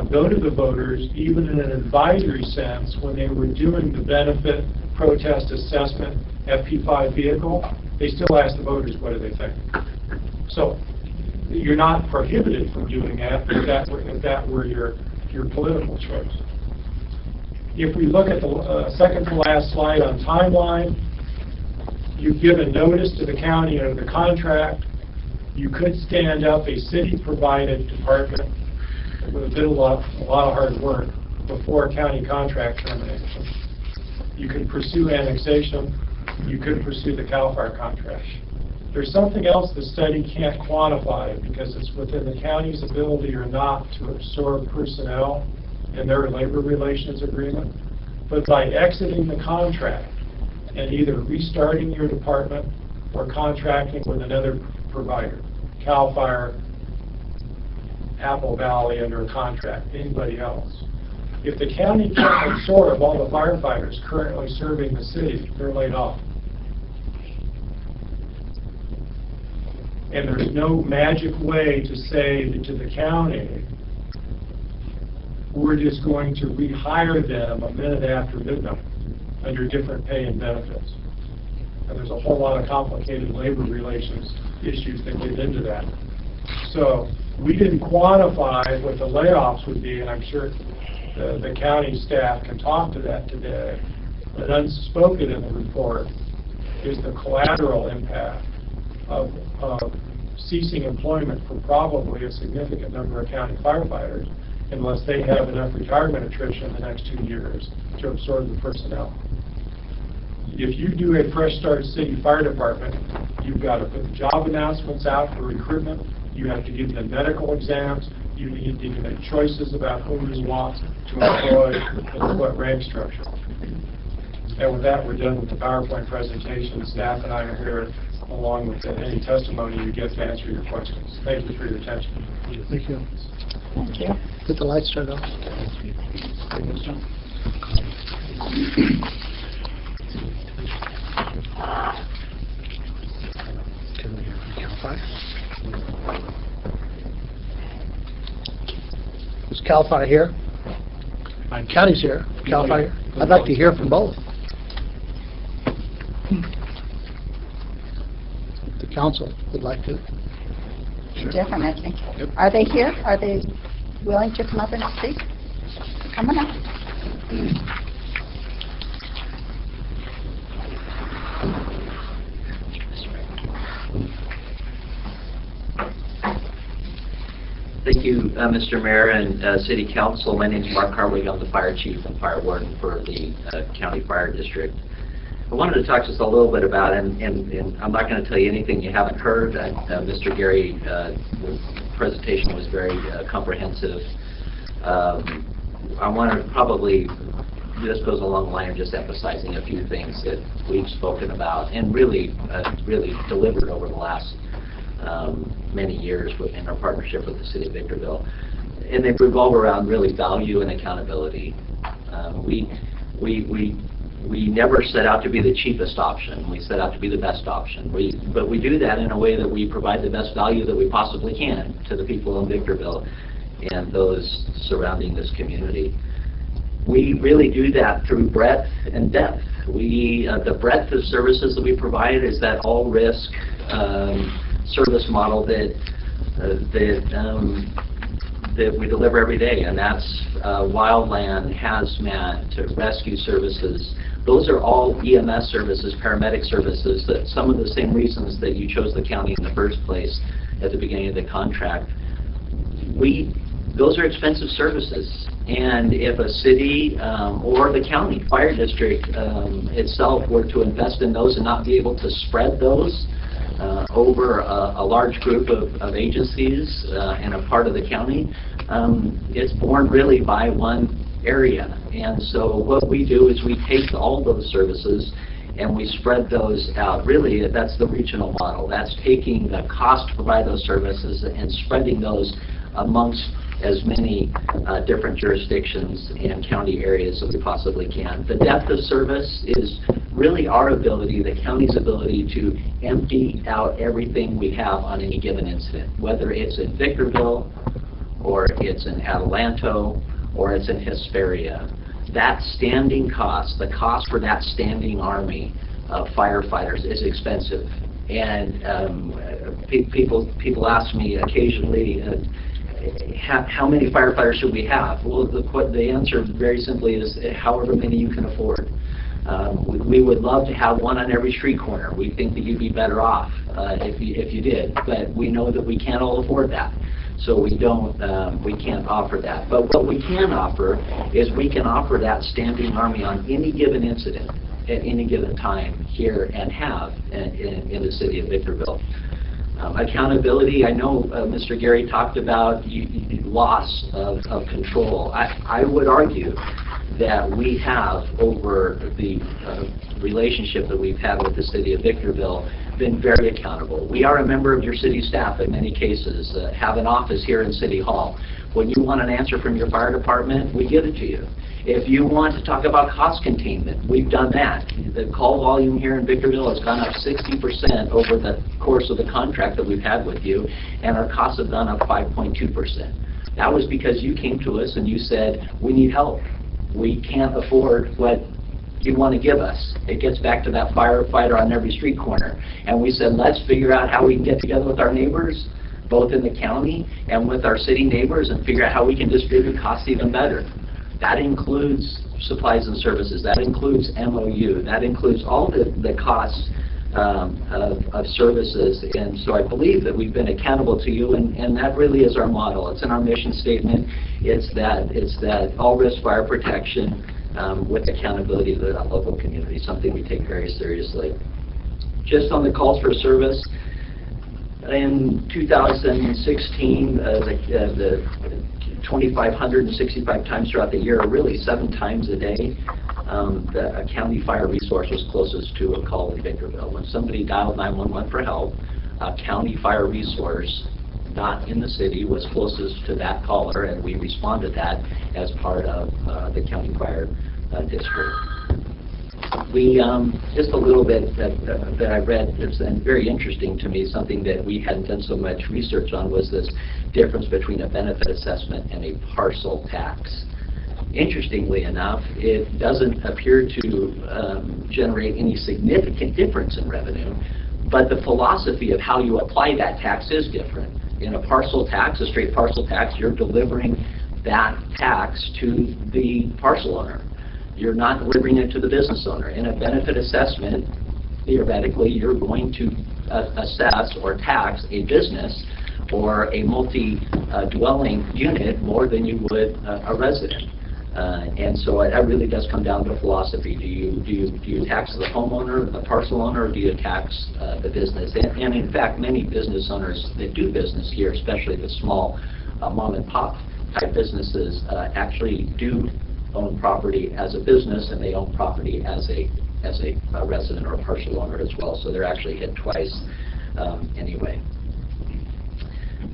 go to the voters, even in an advisory sense, when they were doing the benefit protest assessment FP5 vehicle, they still ask the voters what do they think. So you're not prohibited from doing that if that were your political choice. If we look at the second to last slide on timeline, you've given notice to the county under the contract. You could stand up a city-provided department with a lot of hard work before county contract termination. You could pursue annexation. You could pursue the CAL FIRE contract. There's something else the study can't quantify because it's within the county's ability or not to absorb personnel in their labor relations agreement. But by exiting the contract and either restarting your department or contracting with another provider, CAL FIRE, Apple Valley under a contract, anybody else. If the county can't absorb all the firefighters currently serving the city, they're laid off. And there's no magic way to say to the county, we're just going to rehire them a minute after midnight under different pay and benefits. And there's a whole lot of complicated labor relations issues that get into that. So we didn't quantify what the layoffs would be, and I'm sure the county staff can talk to that today. But unspoken in the report is the collateral impact of ceasing employment for probably a significant number of county firefighters unless they have enough retirement attrition in the next 2 years to absorb the personnel. If you do a Fresh Start City Fire Department, you've got to put the job announcements out for recruitment. You have to give them medical exams. You need to make choices about who you want to employ and what rank structure. And with that, we're done with the PowerPoint presentation. Staff and I are here along with any testimony you get to answer your questions. Thank you for your attention. Thank you. Thank you. Put the lights turned off. Can we hear CAL FIRE? Is Cal Fire here, county's here, Cal Fire. I'd like to hear from both. The council would like to. Definitely. Are they here? Are they willing to come up and speak? Come on up. Thank you, Mr. Mayor and City Council. My name is Mark Harwig. I'm the Fire Chief and Fire Warden for the County Fire District. I wanted to talk just a little bit about, and I'm not going to tell you anything you haven't heard. Mr. Gary, the presentation was very comprehensive. I want to probably, this goes along the line of just emphasizing a few things that we've spoken about and really delivered over the last many years in our partnership with the City of Victorville. And they revolve around really value and accountability. We never set out to be the cheapest option. We set out to be the best option. But we do that in a way that we provide the best value that we possibly can to the people in Victorville and those surrounding this community. We really do that through breadth and depth. The breadth of services that we provide is that all-risk service model that we deliver every day, and that's wildland, hazmat, rescue services. Those are all EMS services, paramedic services, that some of the same reasons that you chose the county in the first place at the beginning of the contract. Those are expensive services, and if a city or the county fire district itself were to invest in those and not be able to spread those over a large group of agencies and a part of the county, it's borne really by one area. And so what we do is we take all those services and we spread those out. Really, that's the regional model. That's taking the cost to provide those services and spreading those amongst as many different jurisdictions and county areas as we possibly can. The depth of service is really our ability, the county's ability, to empty out everything we have on any given incident, whether it's in Victorville or it's in Adelanto or it's in Hesperia. That standing cost, the cost for that standing army of firefighters is expensive. And people ask me occasionally, how many firefighters should we have? Well, the answer very simply is however many you can afford. We would love to have one on every street corner. We think that you'd be better off if you did, but we know that we can't all afford that. So we can't offer that. But what we can offer is we can offer that standing army on any given incident at any given time here and have in the city of Victorville. Accountability, I know Mr. Gary talked about loss of control. I would argue that we have, over the relationship that we've had with the city of Victorville, been very accountable. We are a member of your city staff in many cases, have an office here in City Hall. When you want an answer from your fire department, we give it to you. If you want to talk about cost containment, we've done that. The call volume here in Victorville has gone up 60% over the course of the contract that we've had with you, and our costs have gone up 5.2%. That was because you came to us and you said, we need help. We can't afford what you want to give us. It gets back to that firefighter on every street corner. And we said, let's figure out how we can get together with our neighbors, both in the county and with our city neighbors, and figure out how we can distribute costs even better. That includes supplies and services. That includes MOU. That includes all the costs of services. And so I believe that we've been accountable to you, and that really is our model. It's in our mission statement. It's that all-risk fire protection with accountability to the local community, something we take very seriously. Just on the calls for service, in 2016, the 2,565 times throughout the year, or really 7 times a day, a county fire resource was closest to a call in Victorville. When somebody dialed 911 for help, a county fire resource, not in the city, was closest to that caller, and we responded that as part of the county fire district. We, just a little bit that I read that's very interesting to me, something that we hadn't done so much research on, was this difference between a benefit assessment and a parcel tax. Interestingly enough, it doesn't appear to generate any significant difference in revenue, but the philosophy of how you apply that tax is different. In a parcel tax, a straight parcel tax, you're delivering that tax to the parcel owner. You're not delivering it to the business owner. In a benefit assessment, theoretically, you're going to assess or tax a business or a multi-dwelling unit more than you would a resident. And so it really does come down to philosophy. Do you tax the homeowner, the parcel owner, or do you tax the business? And in fact, many business owners that do business here, especially the small mom and pop type businesses, actually do own property as a business, and they own property as a resident or a parcel owner as well. So they're actually hit twice anyway.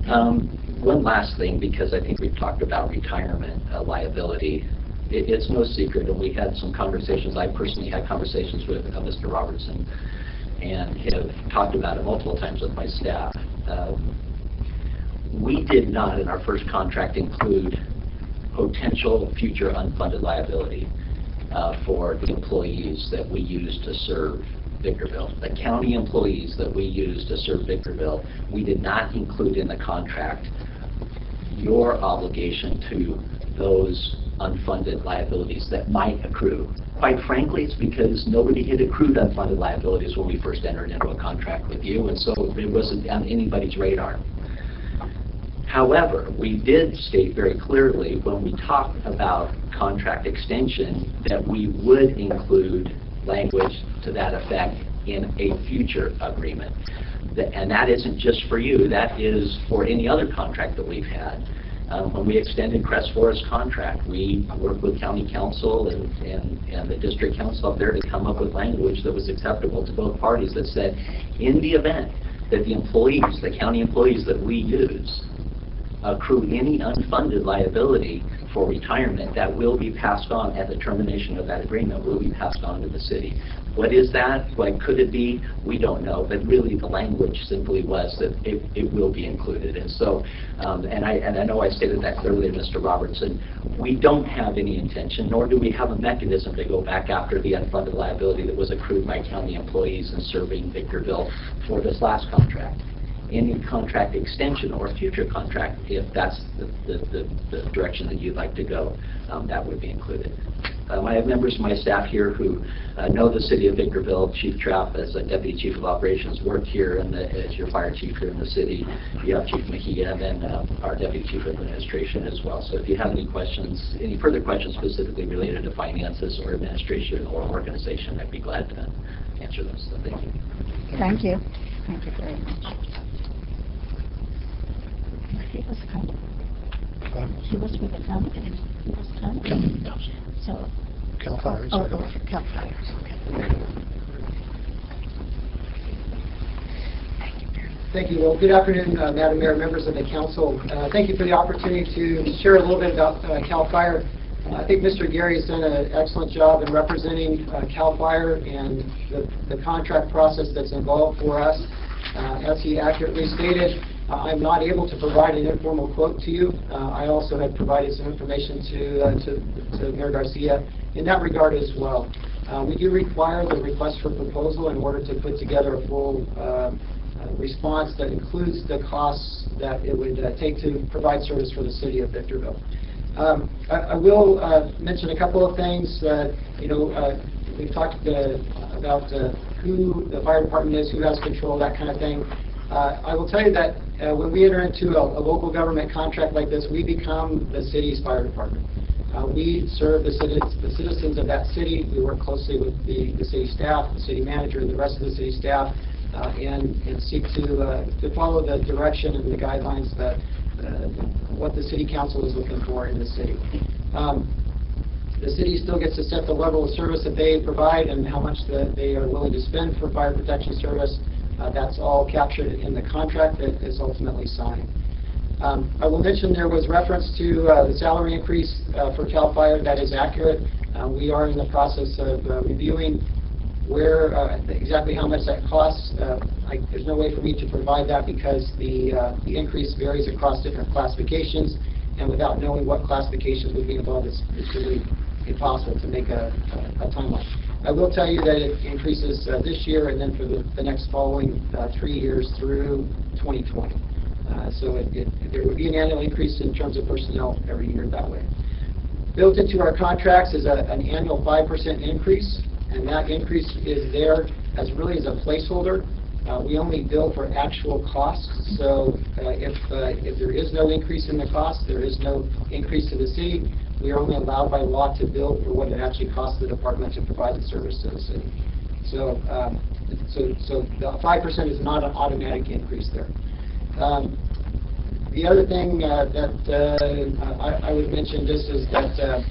One last thing, because I think we've talked about retirement liability. It's no secret, and we had some conversations. I personally had conversations with Mr. Robertson, and have talked about it multiple times with my staff. We did not, in our first contract, include potential future unfunded liability for the employees that we use to serve Victorville. The county employees that we use to serve Victorville, we did not include in the contract your obligation to those unfunded liabilities that might accrue. Quite frankly, it's because nobody had accrued unfunded liabilities when we first entered into a contract with you, and so it wasn't on anybody's radar. However, we did state very clearly when we talked about contract extension that we would include language to that effect in a future agreement. And that isn't just for you, that is for any other contract that we've had. When we extended Crest Forest contract, we worked with county council and the district council up there to come up with language that was acceptable to both parties that said, in the event that the employees, the county employees that we use, accrue any unfunded liability for retirement, that will be passed on at the termination of that agreement, will be passed on to the city. What is that? What could it be? We don't know, but really the language simply was that it will be included. And so, and I know I stated that clearly to Mr. Robertson, we don't have any intention, nor do we have a mechanism to go back after the unfunded liability that was accrued by county employees in serving Victorville for this last contract. Any contract extension or future contract, if that's the direction that you'd like to go, that would be included. I have members of my staff here who know the city of Victorville. Chief Trapp, as a Deputy Chief of Operations, worked here as your fire chief here in the city. You have Chief Mejia, and then our Deputy Chief of Administration as well. So if you have any questions, any further questions specifically related to finances or administration or organization, I'd be glad to answer those. So thank you. Thank you. Thank you very much. He was coming. He was with the company. He was coming. So. Cal Fires. Cal Fires. Okay. Thank you. Well, good afternoon, Madam Mayor, members of the council. Thank you for the opportunity to share a little bit about Cal Fire. I think Mr. Gary has done an excellent job in representing Cal Fire and the contract process that's involved for us. As he accurately stated, I'm not able to provide an informal quote to you. I also have provided some information to Mayor Garcia in that regard as well. We do require the request for proposal in order to put together a full response that includes the costs that it would take to provide service for the city of Victorville. I will mention a couple of things. We've talked about who the fire department is, who has control, that kind of thing. I will tell you that when we enter into a local government contract like this, we become the city's fire department. We serve the citizens of that city. We work closely with the city staff, the city manager, and the rest of the city staff, and seek to follow the direction and the guidelines that what the city council is looking for in the city. The city still gets to set the level of service that they provide and how much they are willing to spend for fire protection service. That's all captured in the contract that is ultimately signed. I will mention there was reference to the salary increase for CAL FIRE. That is accurate. We are in the process of reviewing exactly how much that costs, there's no way for me to provide that because the increase varies across different classifications, and without knowing what classifications would be involved, it's really impossible to make a timeline. I will tell you that it increases this year and then for the next following 3 years through 2020. So there would be an annual increase in terms of personnel every year that way. Built into our contracts is an annual 5% increase, and that increase is there as really as a placeholder. We only bill for actual costs, so if there is no increase in the cost, there is no increase to the city, we are only allowed by law to bill for what it actually costs the department to provide the service to the city. So the 5% is not an automatic increase there. The other thing that I would mention just is that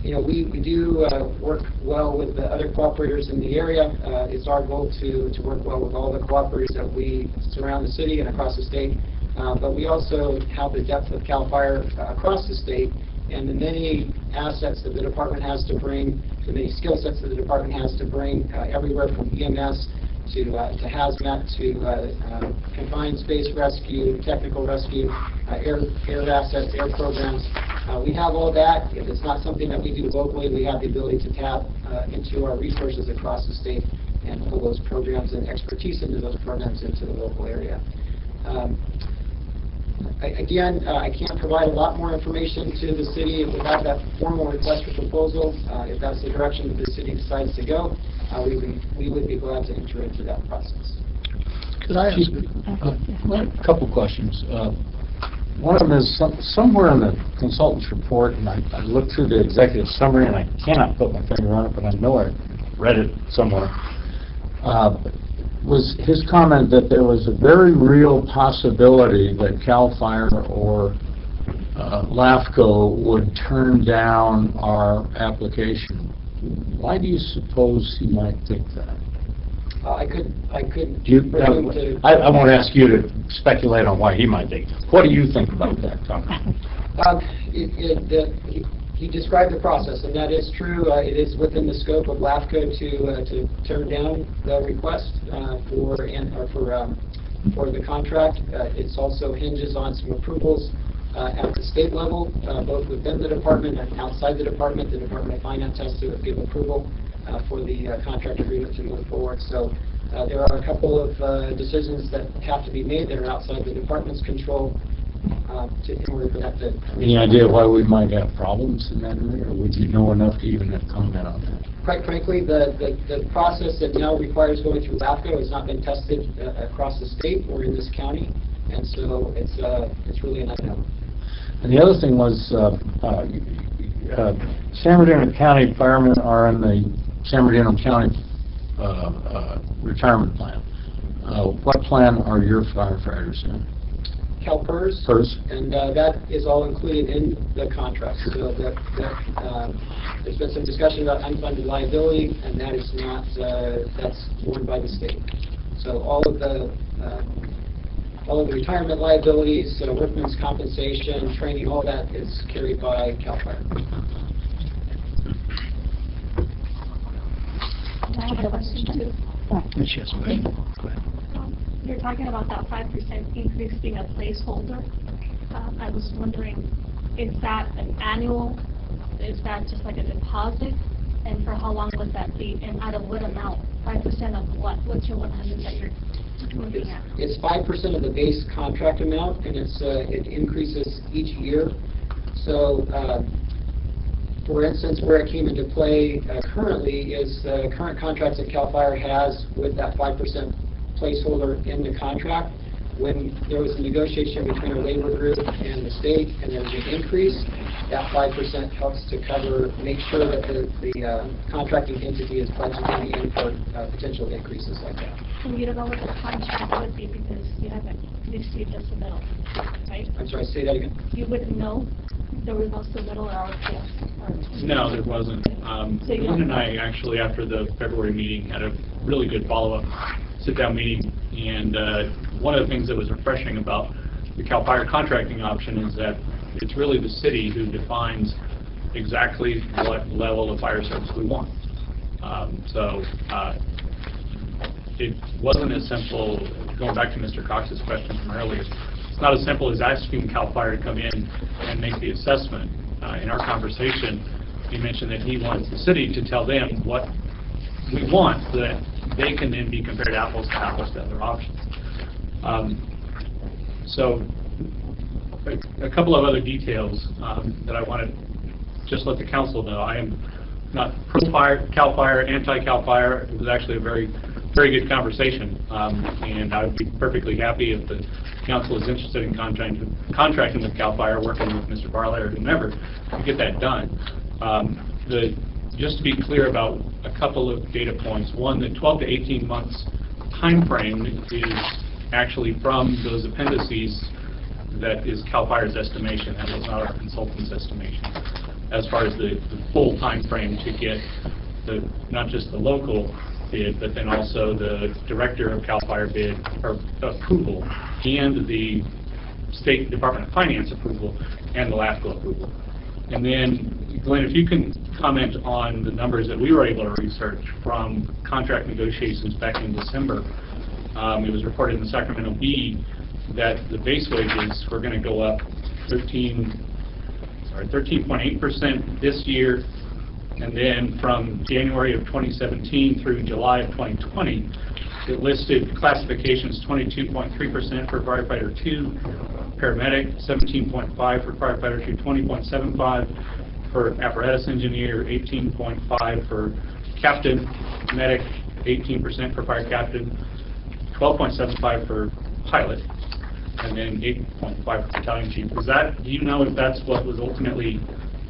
we do work well with the other cooperators in the area. It's our goal to work well with all the cooperators that we surround the city and across the state. But we also have the depth of CAL FIRE across the state, and the many assets that the department has to bring, the many skill sets that the department has to bring, everywhere from EMS to hazmat to confined space rescue, technical rescue, air assets, air programs. We have all that. If it's not something that we do locally, we have the ability to tap into our resources across the state and pull those programs and expertise into those programs into the local area. Again, I can't provide a lot more information to the city without that formal request for proposal. If that's the direction that the city decides to go, we would be glad to enter into that process. Could I ask a couple questions? One of them is somewhere in the consultant's report, and I looked through the executive summary, and I cannot put my finger on it, but I know I read it somewhere. Was his comment that there was a very real possibility that CAL FIRE or LAFCO would turn down our application. Why do you suppose he might think that? I could. I won't ask you to speculate on why he might think. What do you think about that comment? He described the process, and that is true. It is within the scope of LAFCO to turn down the request for the contract. It also hinges on some approvals at the state level, both within the department and outside the department. The Department of Finance has to give approval for the contract agreement to move forward. So there are a couple of decisions that have to be made that are outside the department's control. In order for that to... Any idea why we might have problems in that area, or would you know enough to even comment on that? Quite frankly, the process that now requires going through LAFCO has not been tested across the state or in this county, and so it's really an unknown. And the other thing was, San Bernardino County firemen are in the San Bernardino County retirement plan. What plan are your firefighters in? CalPERS, and that is all included in the contract. So there's been some discussion about unfunded liability, and that is not that's borne by the state. So all of the retirement liabilities, workmen's compensation, training, all that is carried by CAL FIRE. I have a question too. Yes, go ahead. You're talking about that 5% increase being a placeholder. I was wondering, is that an annual? Is that just like a deposit? And for how long would that be? And out of what amount? 5% of what? What's your 100 that you're looking at? It's 5% of the base contract amount, and it increases each year. So, for instance, where it came into play currently is the current contracts that CAL FIRE has with that 5% placeholder in the contract. When there was a negotiation between our labor group and the state, and there was an increase, that 5% helps to make sure that the contracting entity is budgeting in for potential increases like that. And you don't know what the contract would be because you haven't received a submittal, right? I'm sorry, say that again. You wouldn't know there was no submittal or RFP? No, there wasn't. Lynn and I actually, after the February meeting, had a really good follow-up sit-down meeting, and one of the things that was refreshing about the CAL FIRE contracting option is that it's really the city who defines exactly what level of fire service we want. It wasn't as simple, going back to Mr. Cox's question from earlier, it's not as simple as asking CAL FIRE to come in and make the assessment. In our conversation, he mentioned that he wants the city to tell them what we want so that they can then be compared apples to other options. So a couple of other details that I want to just let the council know. I am not pro-CAL FIRE, anti-CAL FIRE. It was actually a very good conversation, and I would be perfectly happy if the council is interested in contracting with CAL FIRE, working with Mr. Barley or whomever to get that done. Just to be clear about a couple of data points. One, the 12 to 18 months time frame is actually from those appendices. That is CAL FIRE's estimation. That was not our consultant's estimation. As far as the full time frame to get not just the local bid, but then also the director of CAL FIRE bid or approval, and the State Department of Finance approval, and the LAFCO approval. And then, Glenn, if you can comment on the numbers that we were able to research from contract negotiations back in December. It was reported in the Sacramento Bee that the base wages were going to go up 13.8% this year, and then from January of 2017 through July of 2020, it listed classifications 22.3% for firefighter 2, paramedic 17.5 for firefighter 2, 20.75 for apparatus engineer, 18.5 for captain, medic 18% for fire captain, 12.75 for pilot, and then 8.5 for battalion chief. Was that, do you know if that's what was ultimately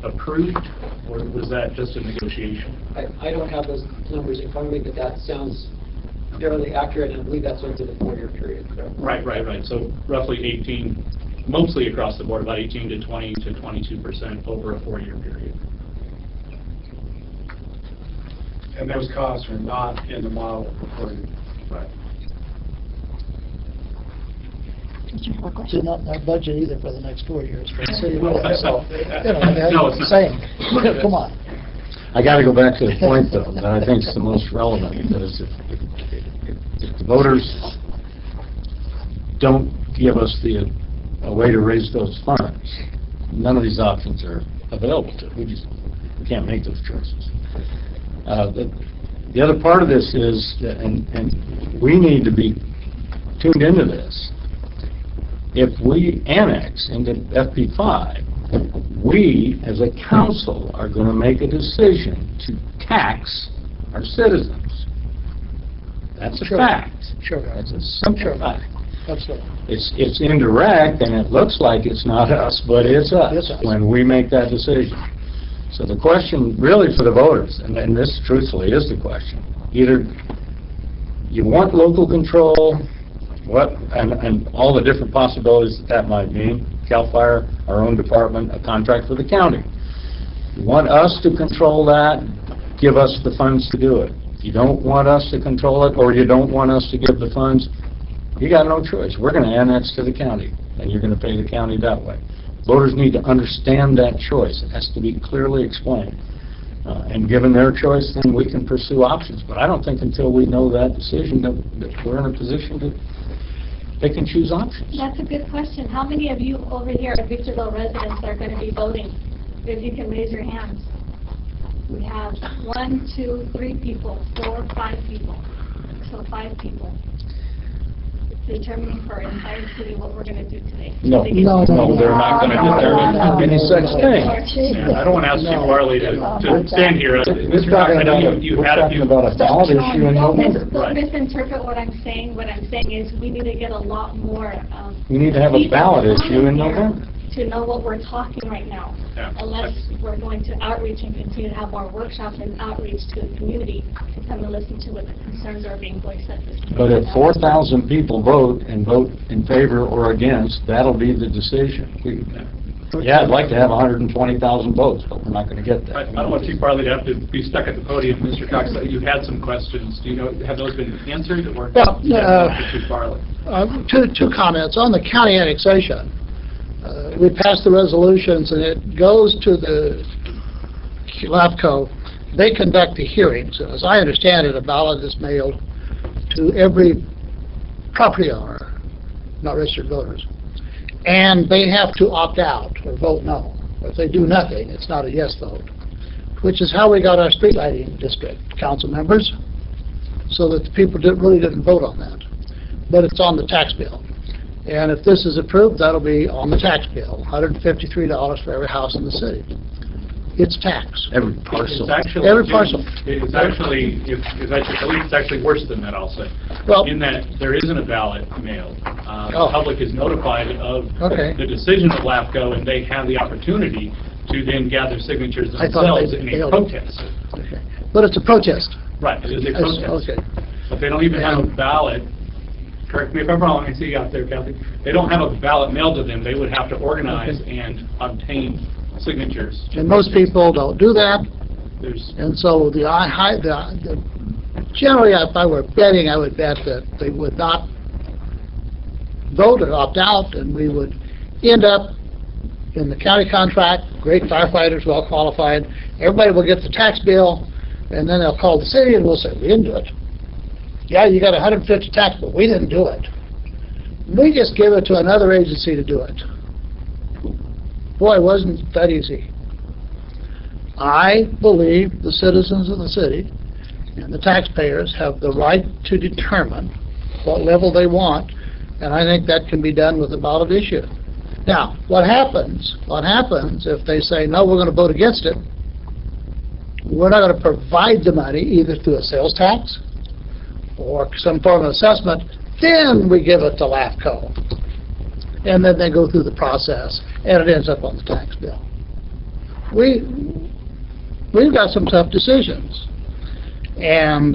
approved, or was that just a negotiation? I don't have those numbers in front of me, but that sounds fairly accurate, and I believe that's over the 4-year period, correct? Right. So roughly 18, mostly across the board, about 18 to 20 to 22% over a 4-year period. And those costs are not in the model for you. Right. It's not in our budget either for the next 4 years. For the city. No, So, no, it's not. saying, come on. I got to go back to the point, though, that I think is the most relevant, is if the voters don't give us a way to raise those funds, none of these options are available to us. We can't make those choices. The other part of this is, and we need to be tuned into this, if we annex into FP5, we, as a council, are going to make a decision to tax our citizens. That's a fact. Sure. That's a simple fact. Absolutely. It's indirect, and it looks like it's not us, but it's us when we make that decision. So the question really for the voters, and this truthfully is the question, either you want local control, and all the different possibilities that might mean, CAL FIRE, our own department, a contract with the county. You want us to control that, give us the funds to do it. If you don't want us to control it, or you don't want us to give the funds, you got no choice. We're going to annex to the county, and you're going to pay the county that way. Voters need to understand that choice. It has to be clearly explained. And given their choice, then we can pursue options. But I don't think until we know that decision that we're in a position to they can choose options. That's a good question. How many of you over here are Victorville residents that are going to be voting? If you can raise your hands. We have 1, 2, 3 people, 4, 5 people. So 5 people. Determining for our entire city what we're going to do today. No, they're not going to determine any such thing. Yeah, I don't want to ask Chief Barley to stand here. Mr. Cox, I know you had a few. We're talking about a ballot issue in November. Don't misinterpret what I'm saying. What I'm saying is we need to get a lot more. We need to have a ballot issue in November. To know what we're talking right now. Yeah. Unless we're going to outreach and continue to have more workshops and outreach to the community to come and listen to what the concerns are being voiced at this time. But if 4,000 people vote in favor or against, that'll be the decision. Yeah, I'd like to have 120,000 votes, but we're not going to get that. I don't want Chief Barley to have to be stuck at the podium. Mr. Cox, you had some questions. Do you know, have those been answered? Or Chief Barley? Two comments. On the county annexation, we passed the resolutions, and it goes to the LAFCO, they conduct the hearings. As I understand it, a ballot is mailed to every property owner, not registered voters, and they have to opt out or vote no. If they do nothing, it's not a yes vote, which is how we got our street lighting district council members, so that the people really didn't vote on that. But it's on the tax bill. And if this is approved, that'll be on the tax bill, $153 for every house in the city. It's tax. Every parcel. It's actually, Every parcel. It's actually, if I should believe, it's actually worse than that, I'll say. Well- In that there isn't a ballot mailed. Oh. The public is notified of Okay. the decision of LAFCO, and they have the opportunity to then gather signatures I thought they themselves in a mailed it. protest. Okay. But it's a protest. Right, it is a protest. Okay. But they don't even have a ballot, correct me if I'm wrong, I see you out there, Kathy. They don't have a ballot mailed to them. They would have to organize and obtain signatures. And most people don't do that. There's, And so generally, if I were betting, I would bet that they would not vote or opt out, and we would end up in the county contract, great firefighters, well qualified. Everybody will get the tax bill, and then they'll call the city and we'll say, we didn't do it. Yeah, you got 150 tax, but we didn't do it. We just give it to another agency to do it. Boy, it wasn't that easy. I believe the citizens of the city and the taxpayers have the right to determine what level they want, and I think that can be done with a ballot issue. Now, what happens if they say, no, we're going to vote against it? We're not going to provide the money either through a sales tax or some form of assessment, then we give it to LAFCO. And then they go through the process, and it ends up on the tax bill. We've got some tough decisions. And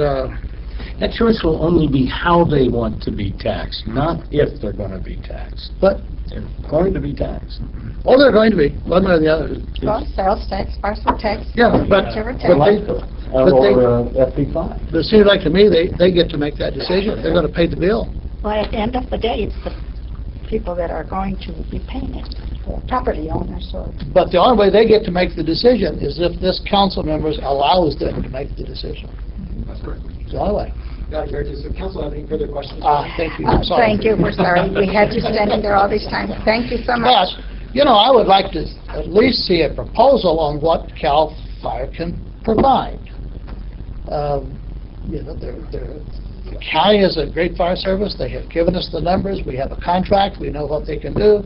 That choice will only be how they want to be taxed, not if they're going to be taxed. but, They're going to be taxed. oh, they're going to be, one way or the other. Well, sales tax, parcel tax. Yeah, but, Whichever but tax. they, FP5. but it seems like to me, they get to make that decision. They're going to pay the bill. Well, at the end of the day, it's the people that are going to be paying it, the property owners, or But the only way they get to make the decision is if this council members allows them to make the decision. That's correct. It's the only way. Madam Mayor, does the council have any further questions? Thank you. I'm sorry. Thank you, we're sorry. We had you standing there all this time. Thank you so But, much. I would like to at least see a proposal on what CAL FIRE can provide. The county is a great fire service. They have given us the numbers. We have a contract. We know what they can do.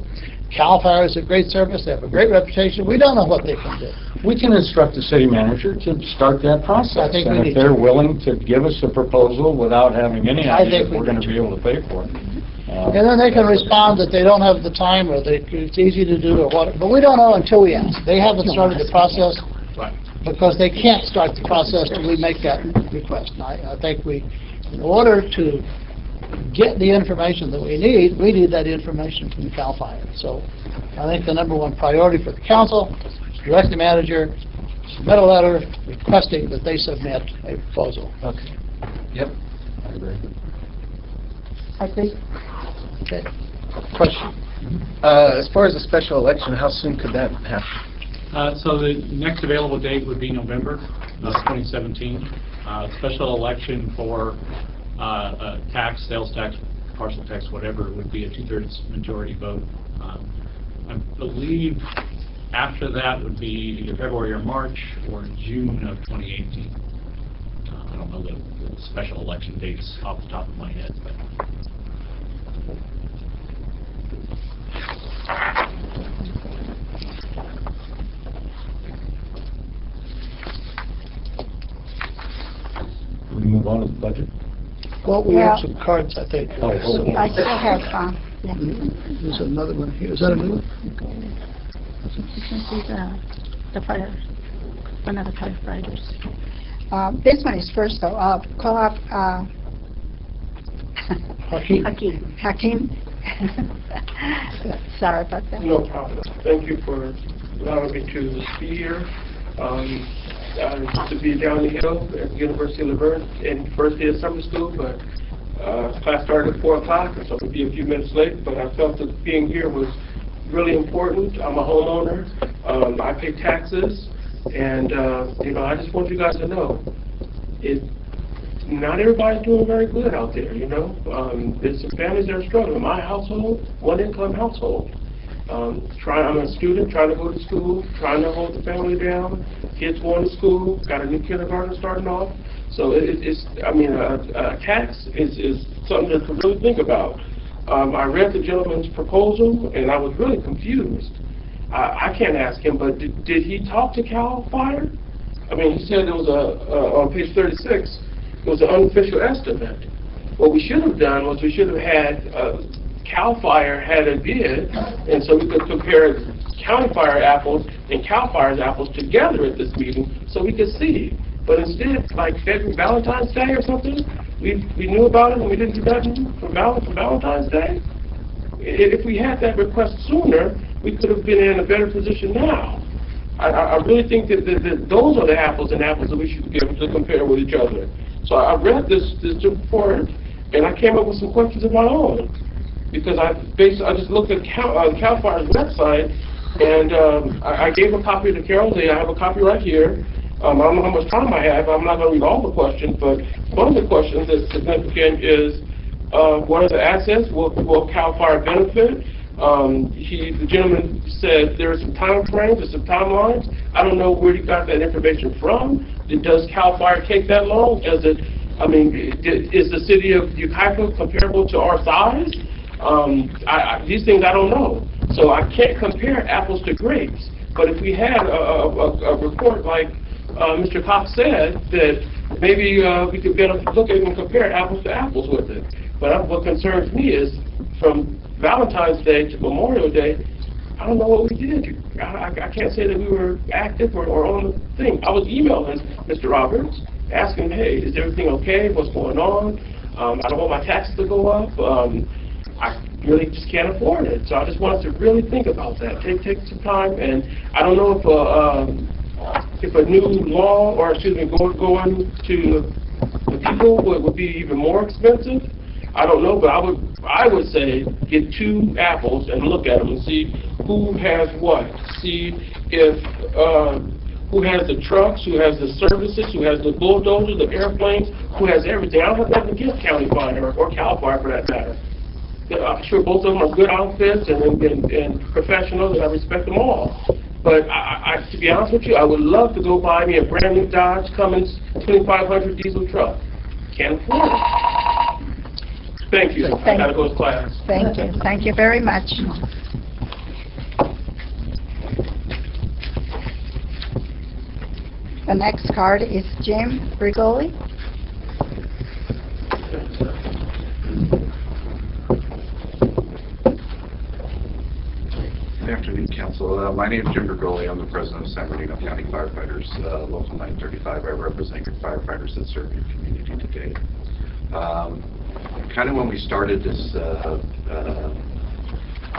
CAL FIRE is a great service. They have a great reputation. We don't know what they can do. We can instruct the city manager to start that process. I think we And need if they're to. willing to give us a proposal without having any I idea think if we we're going need to be able to pay for it. And then they can respond that they don't have the time, or it's easy to do, or what, but we don't know until we ask. They haven't started the process right. because they can't start the process till we make that request. And I think in order to get the information that we need that information from CAL FIRE. So I think the number one priority for the council is direct the manager, submit a letter requesting that they submit a proposal. Okay. Yep. I agree. I think Okay. Question. As far as a special election, how soon could that happen? So the next available date would be November of 2017. Special election for tax, sales tax, parcel tax, whatever, would be a 2/3 majority vote. I believe after that would be either February or March or June of 2018. I don't know the special election dates off the top of my head, but. We move on to the budget. Well, we have some cards, I think. Oh, oh, I still have some. Yeah. There's another one here. Is that a new one? You can see the fire, one of the firefighters. This one is first, though. Call up Hakeem. Hakeem. Sorry about that. No problem. Thank you for allowing me to be here. To be down the hill at the University of Laverne and first day of summer school, but class started at 4 o'clock, so I'll be a few minutes late, but I felt that being here was really important. I'm a homeowner. I pay taxes. And, I just want you guys to know, not everybody's doing very good out there, There's some families that are struggling. My household, one-income household. I'm a student, trying to go to school, trying to hold the family down. Kids going to school, got a new kindergarten starting off. So a tax is something to really think about. I read the gentleman's proposal, and I was really confused. I can't ask him, but did he talk to CAL FIRE? He said it was on page 36, it was an unofficial estimate. What we should have done was we should have had CAL FIRE had a bid, and so we could compare County Fire apples and CAL FIRE's apples together at this meeting so we could see. But instead, like Valentine's Day or something, we knew about it and we didn't do nothing for Valentine's Day. If we had that request sooner, we could have been in a better position now. I really think that those are the apples and apples that we should be able to compare with each other. So I read this report, and I came up with some questions of my own. Because I just looked at CAL FIRE's website, and I gave a copy to Carol Lee. I have a copy right here. I don't know how much time I have. I'm not going to read all the questions, but one of the questions that's significant is, what are the assets? Will CAL FIRE benefit? The gentleman said there are some time frames, there's some timelines. I don't know where he got that information from. Does CAL FIRE take that long? Is the city of Yucaipa comparable to our size? These things I don't know. So I can't compare apples to grapes. But if we had a report like Mr. Cox said, that maybe we could better look at it and compare apples to apples with it. But what concerns me is from Valentine's Day to Memorial Day, I don't know what we did. I can't say that we were active or on the thing. I was emailing Mr. Roberts, asking, hey, is everything okay? What's going on? I don't want my taxes to go up. I really just can't afford it. So I just wanted to really think about that. Take some time. And I don't know if a new law, or going to the people would be even more expensive. I don't know, but I would say get 2 apples and look at them and see who has what. See if who has the trucks, who has the services, who has the bulldozers, the airplanes, who has everything. I don't have nothing against County Fire or CAL FIRE for that matter. I'm sure both of them are good outfits and professionals, and I respect them all. But to be honest with you, I would love to go buy me a brand new Dodge Cummins 2500 diesel truck. Can't afford it. Thank you. I gotta go to class. Thank you. Thank you very much. The next card is Jim Brigoli. Good afternoon, Council. My name is Jim Bergoli. I'm the president of San Bernardino County Firefighters, Local 935. I represent your firefighters that serve your community today. Kind of when we started this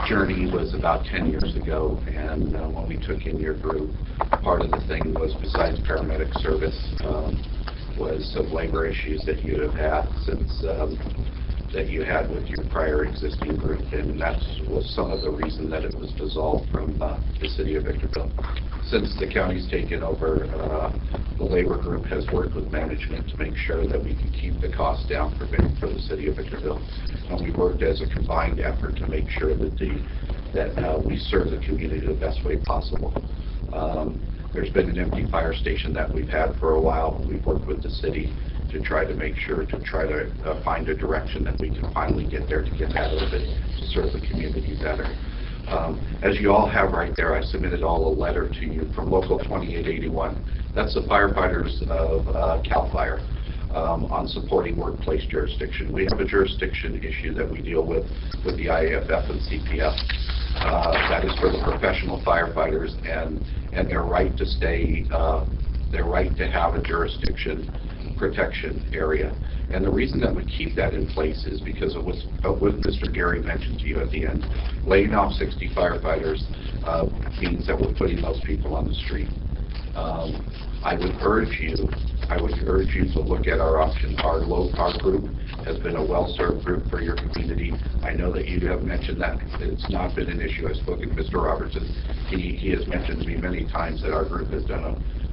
journey was about 10 years ago, and when we took in your group, part of the thing was, besides paramedic service, was some labor issues that you have had since that you had with your prior existing group, and that was some of the reason that it was dissolved from the city of Victorville. Since the county's taken over, the labor group has worked with management to make sure that we can keep the costs down for the city of Victorville. And we worked as a combined effort to make sure that we serve the community the best way possible. There's been an empty fire station that we've had for a while. We've worked with the city to try to make sure to find a direction that we can finally get there to get out of it to serve the community better. As you all have right there, I submitted all a letter to you from Local 2881. That's the firefighters of CAL FIRE on supporting workplace jurisdiction. We have a jurisdiction issue that we deal with the IAFF and CPF. That is for the professional firefighters and their right to stay, their right to have a jurisdiction protection area. And the reason that we keep that in place is because of what Mr. Gary mentioned to you at the end. Laying off 60 firefighters means that we're putting those people on the street. I would urge you to look at our option. Our group has been a well-served group for your community. I know that you have mentioned that it's not been an issue. I've spoken to Mr. Robertson. He has mentioned to me many times that our group has done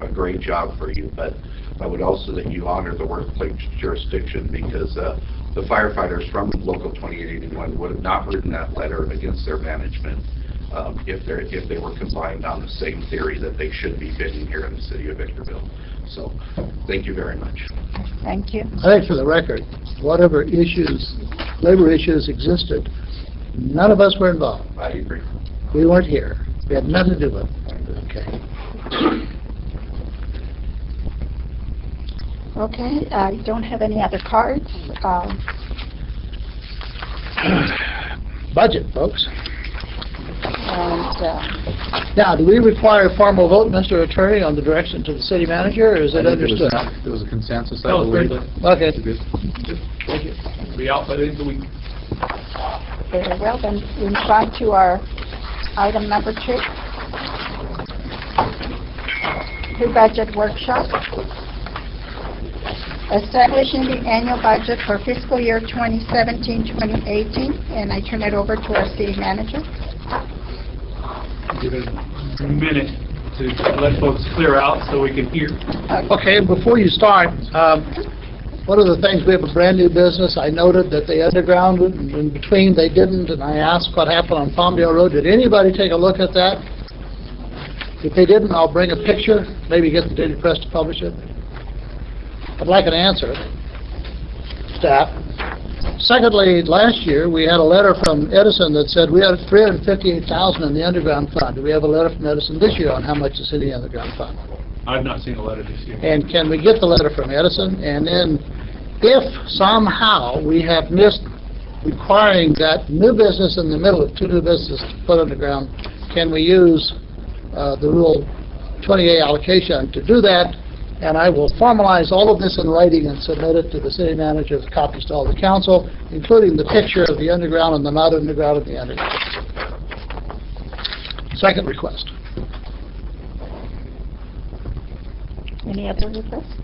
a great job for you, but I would also that you honor the workplace jurisdiction, because the firefighters from Local 2881 would have not written that letter against their management if they were combined on the same theory that they should be bidding here in the city of Victorville. So, thank you very much. Thank you. I think for the record, whatever issues, labor issues existed, none of us were involved. I agree. We weren't here. We had nothing to do with it. Okay. Okay, I don't have any other cards. Budget, folks. And Now, do we require a formal vote, Mr. Attorney, on the direction to the city manager, or is it understood? There was a consensus, I Oh, believe. Okay. Thank you. Be out by the end of the week. very well, then we move on to our item number 2. Pre-budget workshop. Establishing the annual budget for fiscal year 2017-2018, and I turn it over to our city manager. Give it a minute to let folks clear out so we can hear. Okay, before you start, one of the things, we have a brand new business. I noted that they undergrounded, and in between they didn't, and I asked what happened on Palmdale Road. Did anybody take a look at that? If they didn't, I'll bring a picture, maybe get the Daily Press to publish it. I'd like an answer, staff. Secondly, last year, we had a letter from Edison that said we had $358,000 in the underground fund. Do we have a letter from Edison this year on how much is in the underground fund? I've not seen a letter this year. And can we get the letter from Edison? And then, if somehow we have missed requiring that new business in the middle of 2 new businesses to put underground, can we use the Rule 20A allocation to do that? And I will formalize all of this in writing and submit it to the city manager, the copies to all the council, including the picture of the underground and the not underground of the underground. Second request. Any other requests?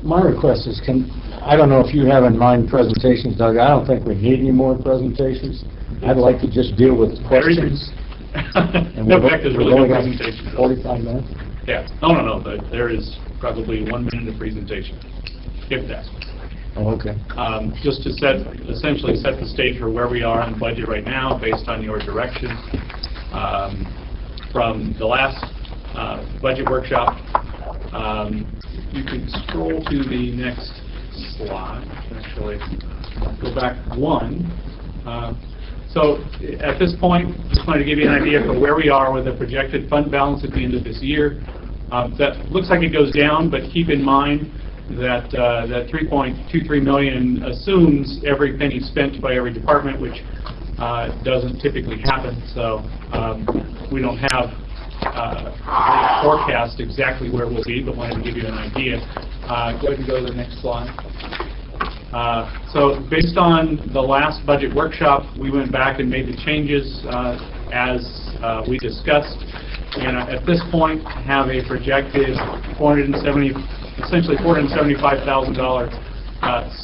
My request is, I don't know if you have in mind presentations, Doug. I don't think we need any more presentations. I'd like to just deal with questions. No, Beck is really no presentation. 45 minutes? Yeah. No. There is probably 1 minute of presentation, if that. Oh, okay. Just to essentially set the stage for where we are in the budget right now, based on your direction. From the last budget workshop, you can scroll to the next slide. Actually, go back 1. So at this point, just wanted to give you an idea for where we are with the projected fund balance at the end of this year. That looks like it goes down, but keep in mind that that $3.23 million assumes every penny spent by every department, which doesn't typically happen. So we don't have a forecast exactly where we'll be, but wanted to give you an idea. Go ahead and go to the next slide. So based on the last budget workshop, we went back and made the changes as we discussed, and at this point have a projected essentially $475,000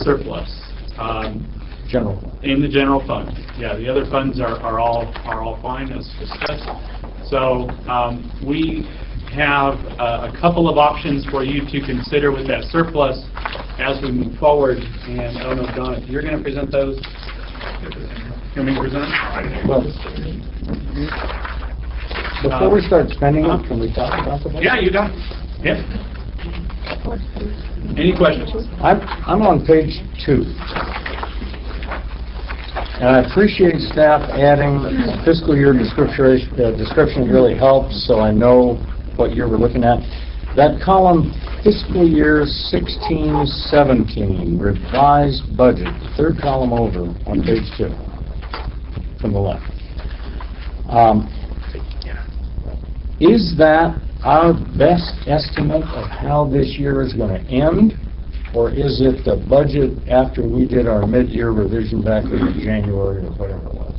surplus General. in the general fund. Yeah, the other funds are all fine as discussed. So we have a couple of options for you to consider with that surplus as we move forward. And I don't know, Don, if you're going to present those. You want me to present? Well, before we start spending it, can we talk about the budget? Yeah, you got it. Yeah. Any questions? I'm on page 2. And I appreciate staff adding fiscal year description. Description really helps, so I know what year we're looking at. That column, fiscal year 16-17, revised budget, the third column over on page 2, from the left. Is that our best estimate of how this year is going to end? Or is it the budget after we did our mid-year revision back in January or whatever it was?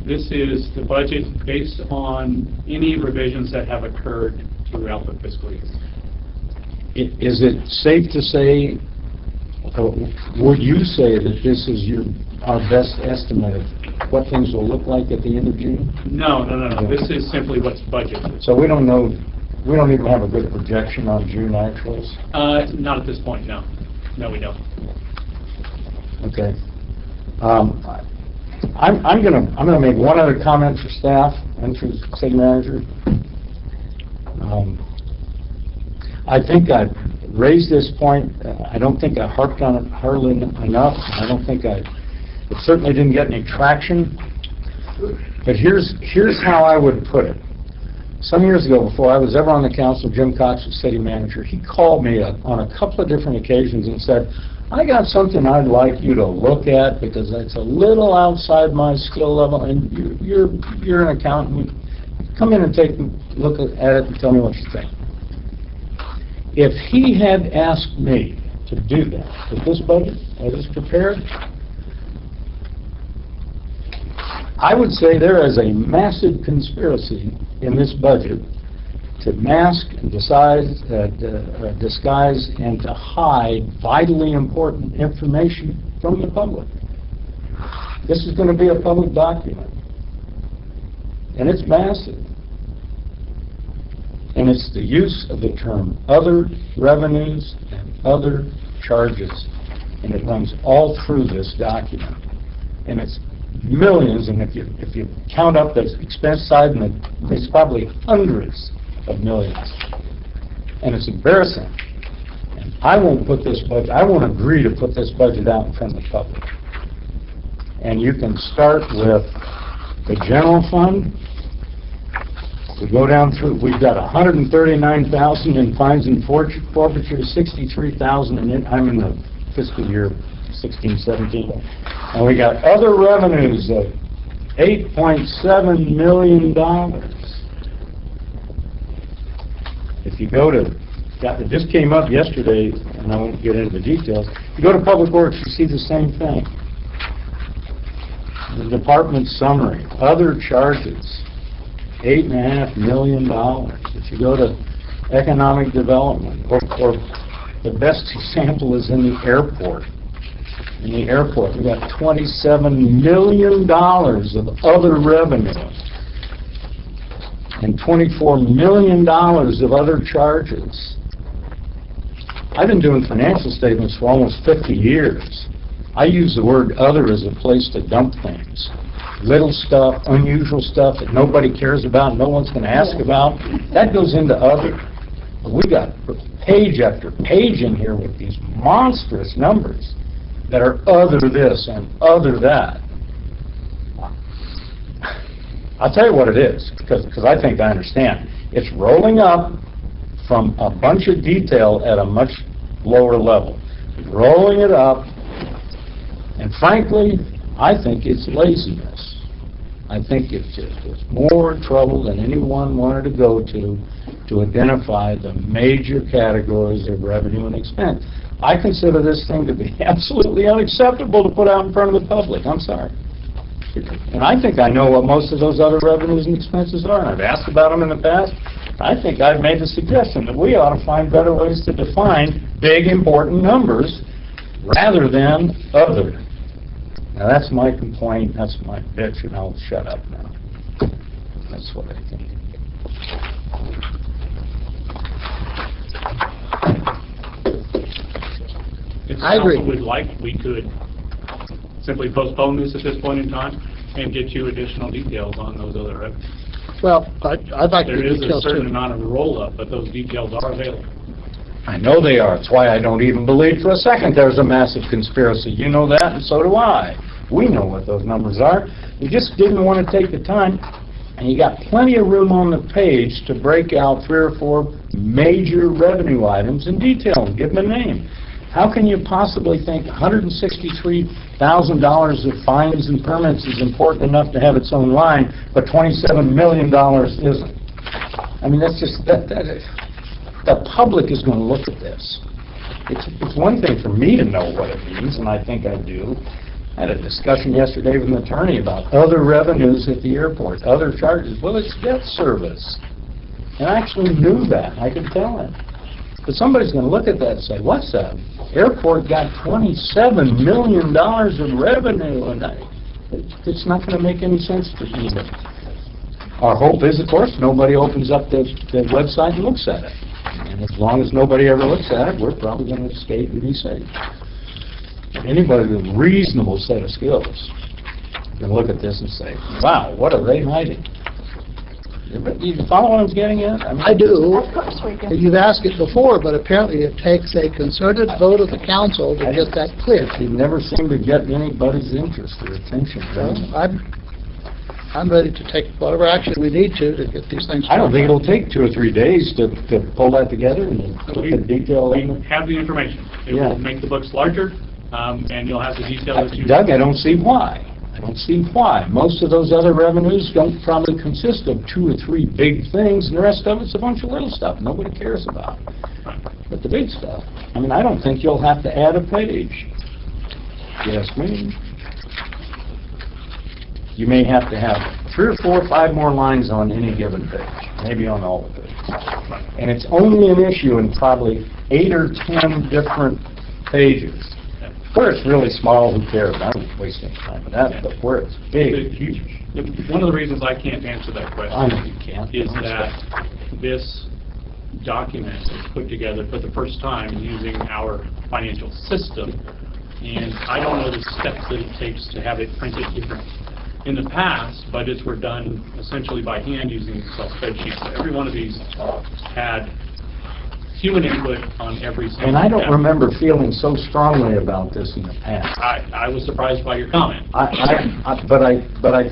This is the budget based on any revisions that have occurred throughout the fiscal year. Is it safe to say, would you say that this is our best estimate of what things will look like at the end of June? No. This is simply what's budgeted. So we don't know, we don't even have a good projection on June actuals? Not at this point, no. No, we don't. Okay. I'm gonna make one other comment for staff and for the city manager. I think I've raised this point. I don't think I harped on it hardly enough. I don't think it certainly didn't get any traction. But here's how I would put it. Some years ago, before I was ever on the council, Jim Cox was city manager. He called me on a couple of different occasions and said, I got something I'd like you to look at because it's a little outside my skill level, and you're an accountant. Come in and take a look at it and tell me what you think. If he had asked me to do that with this budget as it's prepared, I would say there is a massive conspiracy in this budget to mask and disguise and to hide vitally important information from the public. This is going to be a public document, and it's massive. And it's the use of the term other revenues and other charges, and it runs all through this document. And it's millions, and if you count up the expense side, and it's probably hundreds of millions. And it's embarrassing. And I won't agree to put this budget out in front of the public. And you can start with the general fund. We go down through, we've got 139,000 in fines and forfeiture, 63,000, and I'm in the fiscal year 16-17. And we got other revenues of $8.7 million. If you go to, it just came up yesterday, and I won't get into the details. If you go to Public Works, you see the same thing. The department summary, other charges, $8.5 million. If you go to economic development, or the best example is in the airport. In the airport, we got $27 million of other revenue and $24 million of other charges. I've been doing financial statements for almost 50 years. I use the word other as a place to dump things. Little stuff, unusual stuff that nobody cares about, no one's going to ask about. That goes into other. But we got page after page in here with these monstrous numbers that are other this and other that. I'll tell you what it is, because I think I understand. It's rolling up from a bunch of detail at a much lower level. Rolling it up, and frankly, I think it's laziness. I think it's more trouble than anyone wanted to go to identify the major categories of revenue and expense. I consider this thing to be absolutely unacceptable to put out in front of the public. I'm sorry. And I think I know what most of those other revenues and expenses are, and I've asked about them in the past. I think I've made the suggestion that we ought to find better ways to define big, important numbers rather than other. Now, that's my complaint, that's my bitch, and I'll shut up now. That's what I think. I agree. If council would like, we could simply postpone this at this point in time and get you additional details on those other revenues. Well, I'd like the There is a details certain too. amount of roll-up, but those details are available. I know they are. That's why I don't even believe for a second there's a massive conspiracy. You know that, and so do I. We know what those numbers are. You just didn't want to take the time, and you got plenty of room on the page to break out 3 or 4 major revenue items in detail and give them a name. How can you possibly think $163,000 of fines and permits is important enough to have its own line, but $27 million isn't? I mean, that's just, the public is going to look at this. It's one thing for me to know what it means, and I think I do. I had a discussion yesterday with an attorney about other revenues at the airport, other charges. Well, it's debt service. And I actually knew that. I could tell him. But somebody's going to look at that and say, what's that? Airport got $27 million of revenue. And It's not going to make any sense to anybody. Our hope is, of course, nobody opens up the website and looks at it. And as long as nobody ever looks at it, we're probably going to escape and be safe. Anybody with a reasonable set of skills can look at this and say, wow, what are they hiding? You follow what I'm getting at? I do. Of course we do. You've asked it before, but apparently it takes a concerted vote of the council to get that clear. You never seem to get anybody's interest or attention. Well, I'm ready to take whatever action we need to get these things. I don't think it'll take 2 or 3 days to pull that together and put the detail in. We have the information. It will make the books larger, and you'll have the detail that you... Doug, I don't see why. I don't see why. Most of those other revenues don't probably consist of 2 or 3 big things, and the rest of it's a bunch of little stuff nobody cares about. But the big stuff, I mean, I don't think you'll have to add a page. Yes, me. You may have to have 3 or 4 or 5 more lines on any given page, maybe on all of it. And it's only an issue in probably 8 or 10 different pages. Where it's really small, who cares? I don't waste any time with that. But where it's big, huge. One of the reasons I can't answer that question I know you can't. is that this document is put together for the first time using our financial system, and I don't know the steps that it takes to have it printed different. In the past, budgets were done essentially by hand using Excel spreadsheets. So every one of these had human input on every single And I don't step. remember feeling so strongly about this in the past. I was surprised by your comment. But I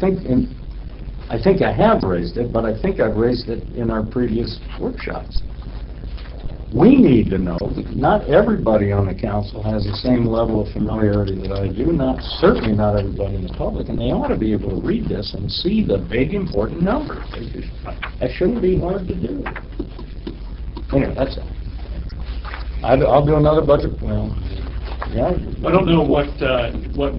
think I have raised it, but I think I've raised it in our previous workshops. We need to know that not everybody on the council has the same level of familiarity that I do, certainly not everybody in the public, and they ought to be able to read this and see the big important numbers. That shouldn't be hard to do. Anyway, that's it. I'll do another budget, well, yeah. I don't know what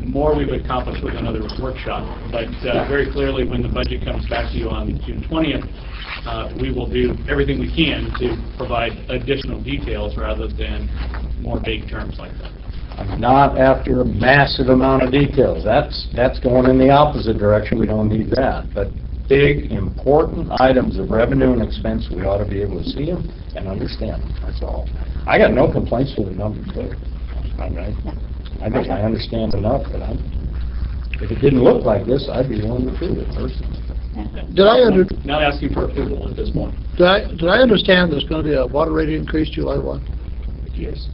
more we would accomplish with another workshop, but very clearly when the budget comes back to you on June 20th, we will do everything we can to provide additional details rather than more vague terms like that. I'm not after a massive amount of details. That's going in the opposite direction. We don't need that. But big, important items of revenue and expense, we ought to be able to see them and understand them. That's all. I got no complaints with the numbers, but I think I understand enough that if it didn't look like this, I'd be willing to prove it personally. Not asking for approval at this point. Did I understand there's going to be a water rate increase July 1? Yes.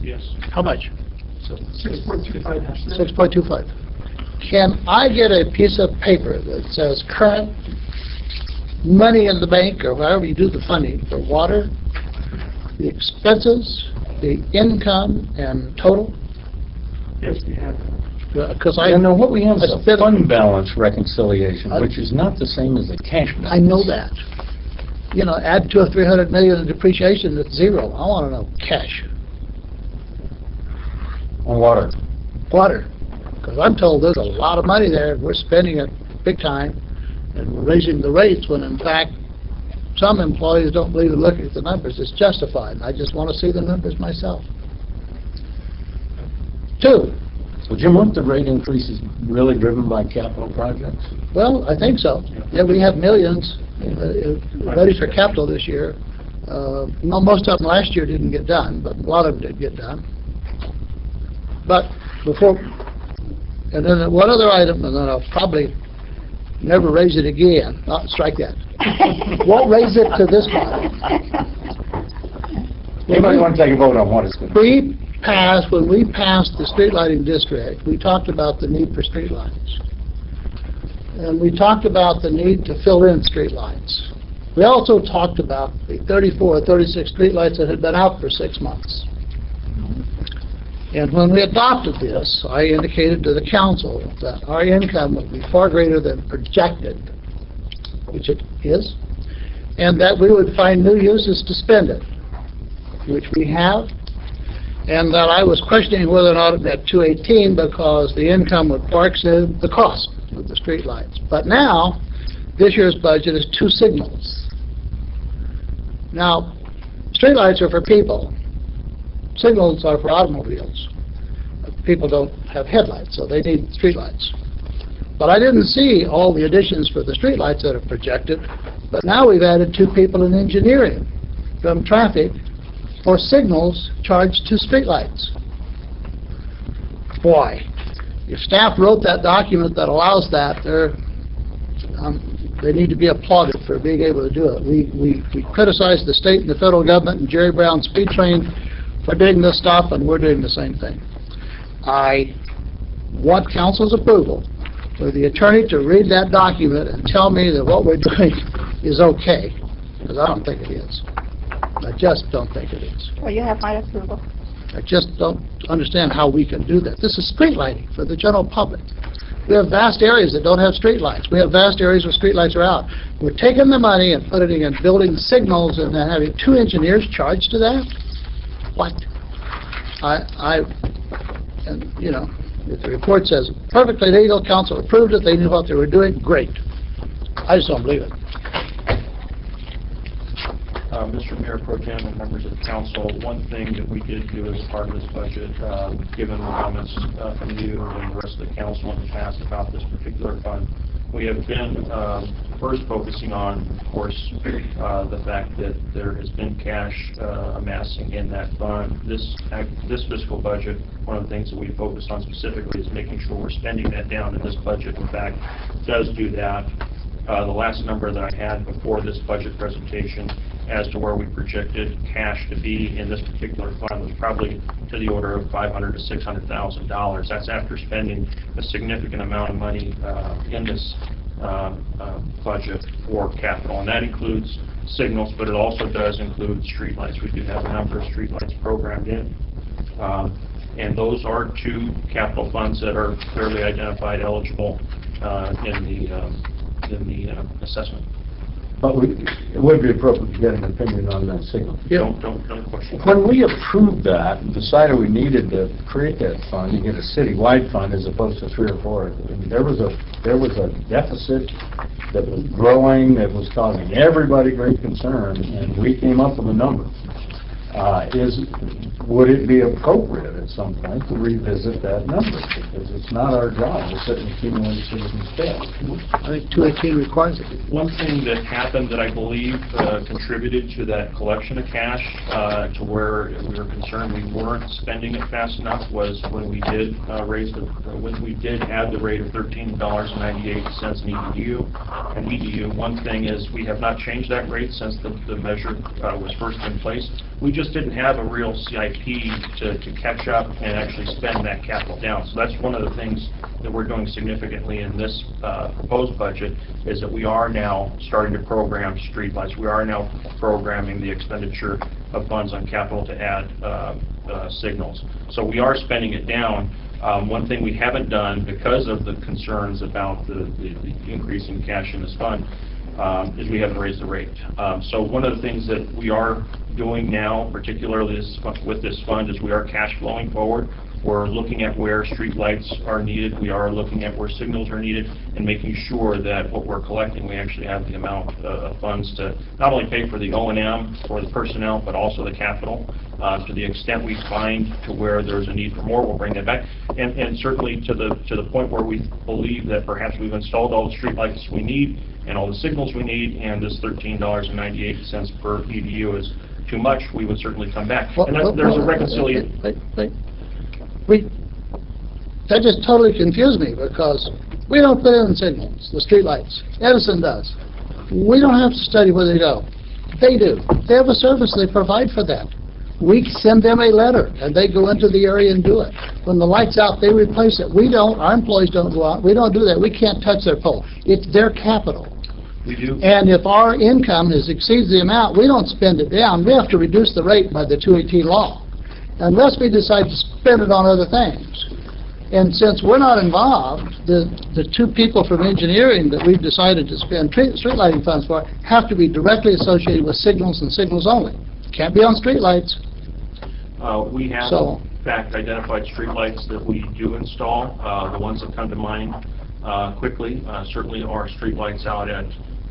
How much? 6.25%. 6.25. Can I get a piece of paper that says current money in the bank, or however you do the funding for water, the expenses, the income, and total? Yes, we have. Because I know what we have is a fund balance reconciliation, which is not the same as a cash balance. I know that. You know, add $200 or $300 million in depreciation, that's zero. I want to know cash. On water. Water. Because I'm told there's a lot of money there, and we're spending it big time, and we're raising the rates when in fact some employees don't believe in looking at the numbers. It's justified, and I just want to see the numbers myself. 2. Well, Jim, weren't the rate increases really driven by capital projects? Well, I think so. Yeah, we have millions ready for capital this year. Well, most of them last year didn't get done, but a lot of them did get done. But before, and then one other item, and then I'll probably never raise it again. Strike that. Won't raise it to this body. Anybody want to take a vote on what it's going to be? When we passed the street lighting district, we talked about the need for street lights. And we talked about the need to fill in street lights. We also talked about the 34 or 36 street lights that had been out for 6 months. And when we adopted this, I indicated to the council that our income would be far greater than projected, which it is, and that we would find new uses to spend it, which we have, and that I was questioning whether or not it met 218 because the income would far exceed the cost of the street lights. But now, this year's budget is 2 signals. Now, street lights are for people. Signals are for automobiles. People don't have headlights, so they need street lights. But I didn't see all the additions for the streetlights that are projected. But now we've added 2 people in engineering from traffic for signals charged to streetlights. Boy, if staff wrote that document that allows that, they need to be applauded for being able to do it. We criticize the state and the federal government and Jerry Brown Speed Train for doing this stuff, and we're doing the same thing. I want council's approval for the attorney to read that document and tell me that what we're doing is okay, because I don't think it is. I just don't think it is. Well, you have my approval. I just don't understand how we can do that. This is street lighting for the general public. We have vast areas that don't have street lights. We have vast areas where street lights are out. We're taking the money and putting it in building signals and then having 2 engineers charged to that? What? And you know, if the report says perfectly legal, council approved it, they knew what they were doing, great. I just don't believe it. Mr. Mayor Pro Tem and members of the council, one thing that we did do as part of this budget, given the comments from you and the rest of the council in the past about this particular fund, we have been first focusing on, of course, the fact that there has been cash amassing in that fund. This fiscal budget, one of the things that we focus on specifically is making sure we're spending that down, and this budget, in fact, does do that. The last number that I had before this budget presentation as to where we projected cash to be in this particular fund was probably to the order of $500,000 to $600,000. That's after spending a significant amount of money in this budget for capital, and that includes signals, but it also does include streetlights. We do have a number of streetlights programmed in, and those are 2 capital funds that are clearly identified eligible in the assessment. But it would be appropriate to get an opinion on that signal. Yeah. Don't question. When we approved that and decided we needed to create that fund and get a city-wide fund as opposed to 3 or 4, I mean, there was a deficit that was growing, that was causing everybody great concern, and we came up with a number. Would it be appropriate at some point to revisit that number? Because it's not our job to sit and accumulate citizens' debt. I think 218 requires it. One thing that happened that I believe contributed to that collection of cash to where we were concerned we weren't spending it fast enough was when we did when we did add the rate of $13.98 in EDU and EDU. One thing is we have not changed that rate since the measure was first in place. We just didn't have a real CIP to catch up and actually spend that capital down. So that's one of the things that we're doing significantly in this proposed budget, is that we are now starting to program streetlights. We are now programming the expenditure of funds on capital to add signals. So we are spending it down. One thing we haven't done because of the concerns about the increase in cash in this fund is we haven't raised the rate. So one of the things that we are doing now, particularly with this fund, is we are cash flowing forward. We're looking at where streetlights are needed. We are looking at where signals are needed and making sure that what we're collecting, we actually have the amount of funds to not only pay for the O&M or the personnel, but also the capital. To the extent we find to where there's a need for more, we'll bring that back. And certainly to the point where we believe that perhaps we've installed all the streetlights we need and all the signals we need, and this $13.98 per EDU is too much, we would certainly come back. And there's a reconciliation. That just totally confused me, because we don't put in signals, the streetlights. Edison does. We don't have to study where they go. They do. They have a service, they provide for that. We send them a letter, and they go into the area and do it. When the light's out, they replace it. We don't. Our employees don't go out. We don't do that. We can't touch their pole. It's their capital. We do. And if our income exceeds the amount, we don't spend it down. We have to reduce the rate by the 218 law, unless we decide to spend it on other things. And since we're not involved, the 2 people from engineering that we've decided to spend street lighting funds for have to be directly associated with signals and signals only. Can't be on street lights. We have, in fact, identified streetlights that we do install. The ones that come to mind quickly certainly are streetlights out at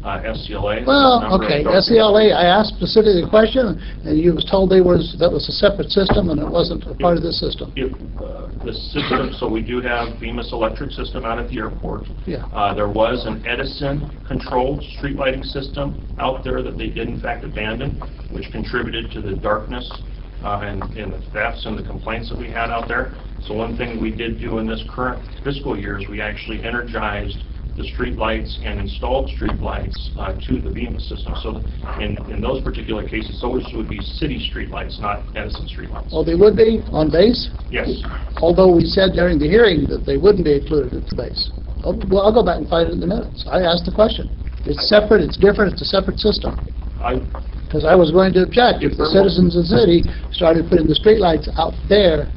SCLA. Well, okay, SCLA, I asked specifically the question, and you was told that was a separate system and it wasn't a part of this system. the system, so we do have Bemis Electric System out at the airport. Yeah. There was an Edison-controlled street lighting system out there that they did in fact abandon, which contributed to the darkness and the thefts and the complaints that we had out there. So one thing we did do in this current fiscal year is we actually energized the street lights and installed street lights to the Bemis system. So in those particular cases, those would be city street lights, not Edison street lights. Oh, they would be on base? Yes. Although we said during the hearing that they wouldn't be included at the base. Oh, well, I'll go back and find it in the minutes. I asked the question. It's separate, it's different, it's a separate system. Because I was going to object if the citizens of the city started putting the street lights out there.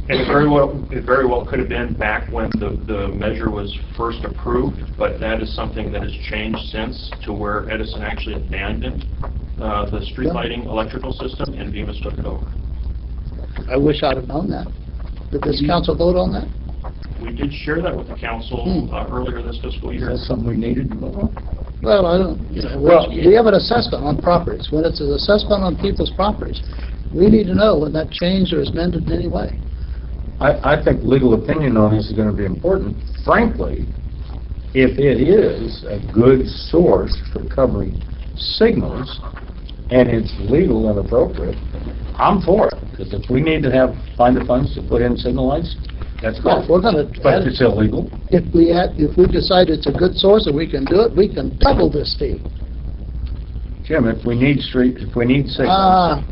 And it very well could have been back when the measure was first approved, but that is something that has changed since to where Edison actually abandoned the street lighting electrical system and Bemis took it over. I wish I'd have known that. Did this council vote on that? We did share that with the council earlier this fiscal year. Is that something we needed to vote on? Well, I don't, you know, we have an assessment on properties. When it's an assessment on people's properties, we need to know when that changed or is amended in any way. I think legal opinion on this is going to be important. Frankly, if it is a good source for covering signals and it's legal and appropriate, I'm for it. Because if we need to find the funds to put in signal lights, that's Well, good. we're going to. But if it's illegal, If we decide it's a good source and we can do it, we can double this fee. Jim, if we need signals,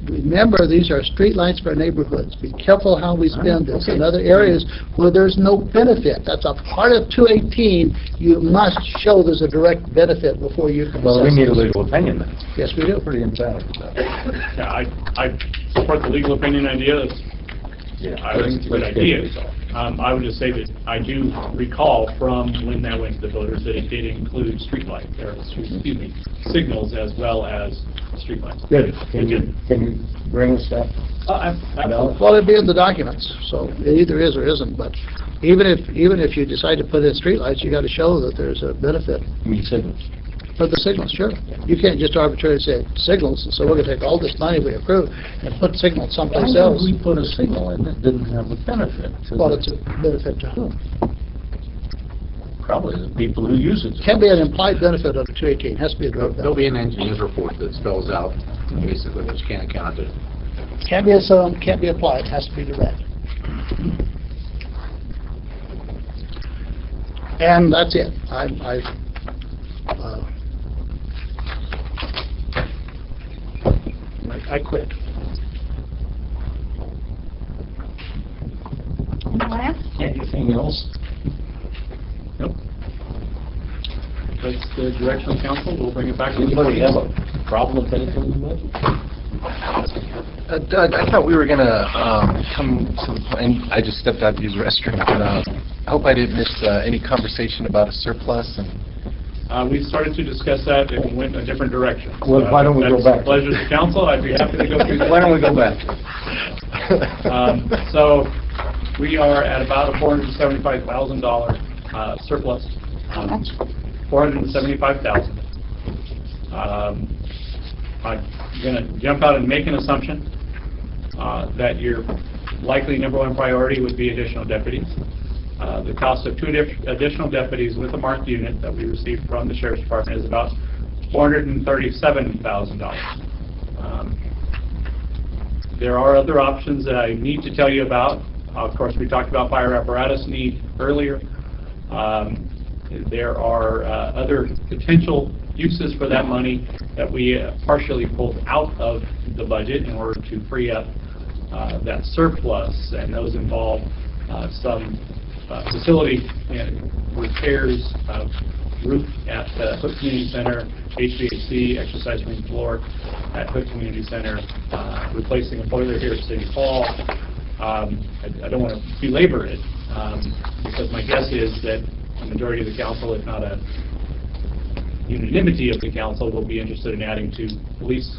Remember, these are street lights for neighborhoods. Be careful how we spend this. In other areas where there's no benefit, that's a part of 218, you must show there's a direct benefit before you can well, we assess need a this. legal opinion then. Yes, we do. Pretty emphatic about that. Yeah, I support the legal opinion idea. I think it's a good idea. I would just say that I do recall from when that went to the voters that it did include streetlights, or excuse me, signals as well as streetlights. Good. Can you bring us that? Well, it'd be in the documents, so it either is or isn't, but even if you decide to put in streetlights, you got to show that there's a benefit. I mean signals. For the signals, sure. You can't just arbitrarily say signals, and so we're going to take all this money we approve and put signals someplace else. Why would we put a signal in that didn't have a benefit? Well, it's a benefit to whom? Probably the people who use it. Can't be an implied benefit under 218, has to be a direct There'll benefit. be an engineer's report that spells out basically what you can and cannot do. Can't be assumed, can't be applied, has to be direct. And that's it. I quit. Anything else? Nope. That's the direction of council. We'll bring it back to the Anybody board. have a problem with anything in the budget? Doug, I thought we were going to come to the point, I just stepped out to use the restroom, but I hope I didn't miss any conversation about a surplus. And We started to discuss that and went a different direction. Well, why don't we go back? That's a pleasure to council. I'd be happy to go through that. Why don't we go back? So we are at about a $475,000 surplus. $475,000. I'm going to jump out and make an assumption that your likely number one priority would be additional deputies. The cost of two additional deputies with a marked unit that we received from the Sheriff's Department is about $437,000. There are other options that I need to tell you about. Of course, we talked about fire apparatus need earlier. There are other potential uses for that money that we partially pulled out of the budget in order to free up that surplus, and those involve some facility repairs, roof at Hook Community Center, HVAC, exercise room floor at Hook Community Center, replacing a boiler here at City Hall. I don't want to belabor it, because my guess is that the majority of the council, if not a unanimity of the council, will be interested in adding to police,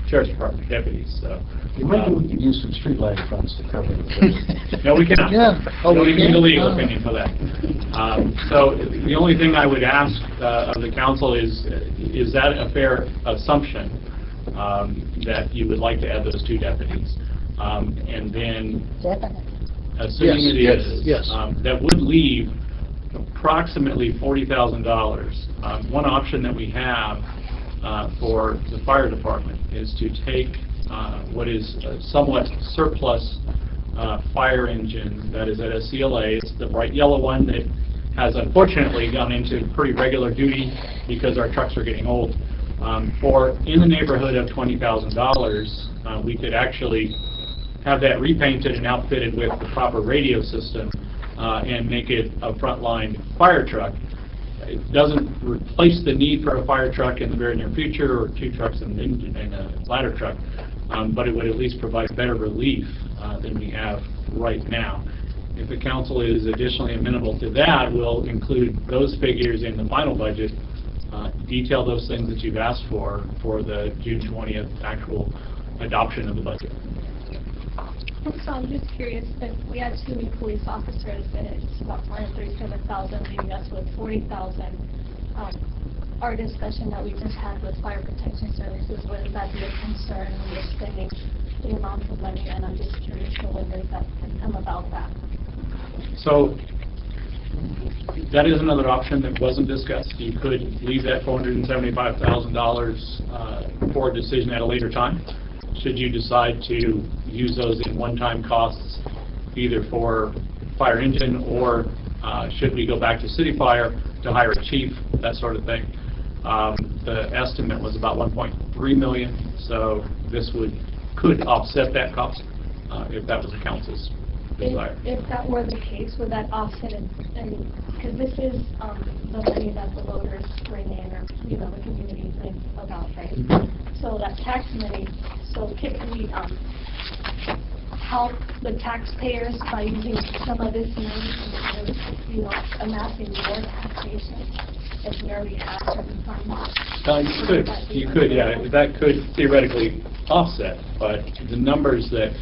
Sheriff's Department deputies. So, Maybe we could use some street light funds to cover it. no, we cannot. Yeah. Oh, we need a legal opinion for that. So the only thing I would ask of the council is that a fair assumption that you would like to add those two deputies? And then, Definitely. assuming Yes, it yes, is, yes. that would leave approximately $40,000. One option that we have for the fire department is to take what is a somewhat surplus fire engine that is at a CLA. It's the bright yellow one that has unfortunately gone into pretty regular duty because our trucks are getting old. For in the neighborhood of $20,000, we could actually have that repainted and outfitted with the proper radio system and make it a frontline fire truck. It doesn't replace the need for a fire truck in the very near future, or two trucks and a ladder truck, but it would at least provide better relief than we have right now. If the council is additionally amenable to that, we'll include those figures in the final budget, detail those things that you've asked for the June 20th actual adoption of the budget. So I'm just curious, if we had 2 new police officers and it's about $437,000, leaving us with $40,000, our discussion that we just had with fire protection services, would that be a concern when we're spending the amount of money? And I'm just curious to whether that can come about that. So that is another option that wasn't discussed. You could leave that $475,000 for a decision at a later time, should you decide to use those in one-time costs, either for fire engine or should we go back to city fire to hire a chief, that sort of thing. The estimate was about $1.3 million, so this could offset that cost if that was the council's desire. If that were the case, would that offset it? And because this is the money that the voters bring in, or the community thinks about, right? So that tax money, so can we help the taxpayers by using some of this money instead of, amassing more taxation if we already have certain funds? You could, yeah. That could theoretically offset, but the numbers the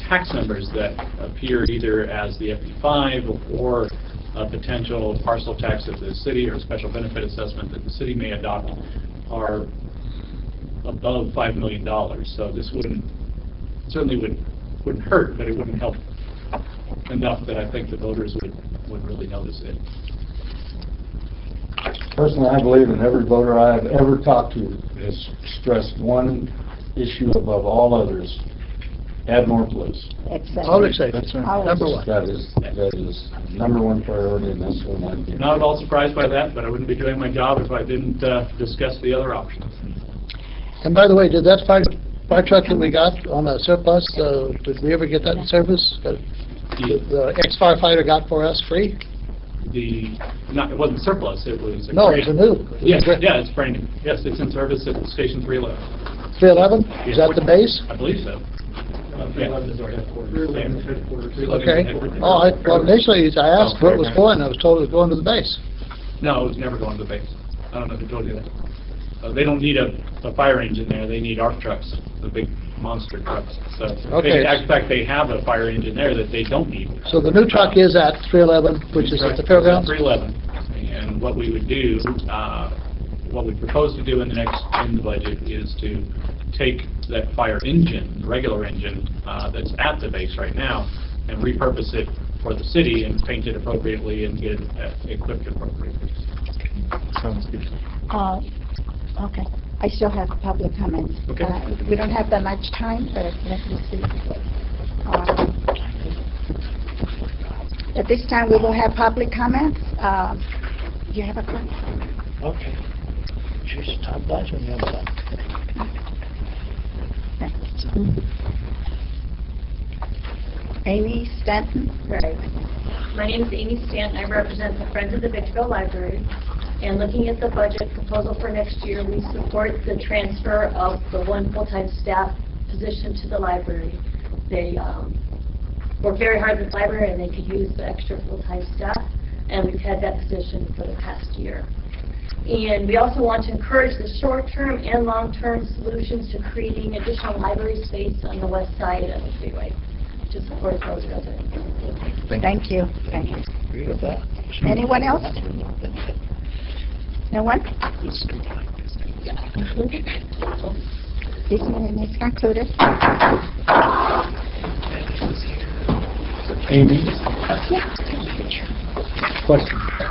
tax numbers that appear either as the FD5 or a potential parcel tax of the city or a special benefit assessment that the city may adopt are above $5 million. So this certainly wouldn't hurt, but it wouldn't help enough that I think the voters would really notice it. Personally, I believe that every voter I have ever talked to has stressed one issue above all others: add more police. Exactly. Public safety, number one. That is number one priority, and that's what I'm doing. Not at all surprised by that, but I wouldn't be doing my job if I didn't discuss the other options. And by the way, did that fire truck that we got on the surplus, did we ever get that in service? The ex-firefighter got for us free? It wasn't surplus, it was No, it's a new. Yes, yeah, it's brand new. Yes, it's in service at Station 311. 311? Is that the base? I believe so. 311 is our headquarters. Okay. Well, initially, I asked where it was going, I was told it was going to the base. No, it was never going to the base. I don't know who told you that. They don't need a fire engine there, they need ARF trucks, the big monster trucks. So, Okay. in fact, they have a fire engine there that they don't need. So the new truck is at 311, which is at the fairgrounds? 311. And what we would do, what we propose to do in the budget is to take that fire engine, the regular engine that's at the base right now, and repurpose it for the city and paint it appropriately and get it equipped appropriately. Sounds good. Okay. I still have public comments. Okay. We don't have that much time, but let me see. At this time, we will have public comments. Do you have a comment? Okay. She's top budget on the other side. Amy Stanton? Right. My name is Amy Stanton. I represent the Friends of the Victorville Library. And looking at the budget proposal for next year, we support the transfer of the one full-time staff position to the library. They work very hard with the library and they could use the extra full-time staff. And we've had that position for the past year. And we also want to encourage the short-term and long-term solutions to creating additional library space on the west side of the freeway to support those residents. Thank you. Thank you. Agree with that. Anyone else? No one? This meeting is concluded. Amy? Question?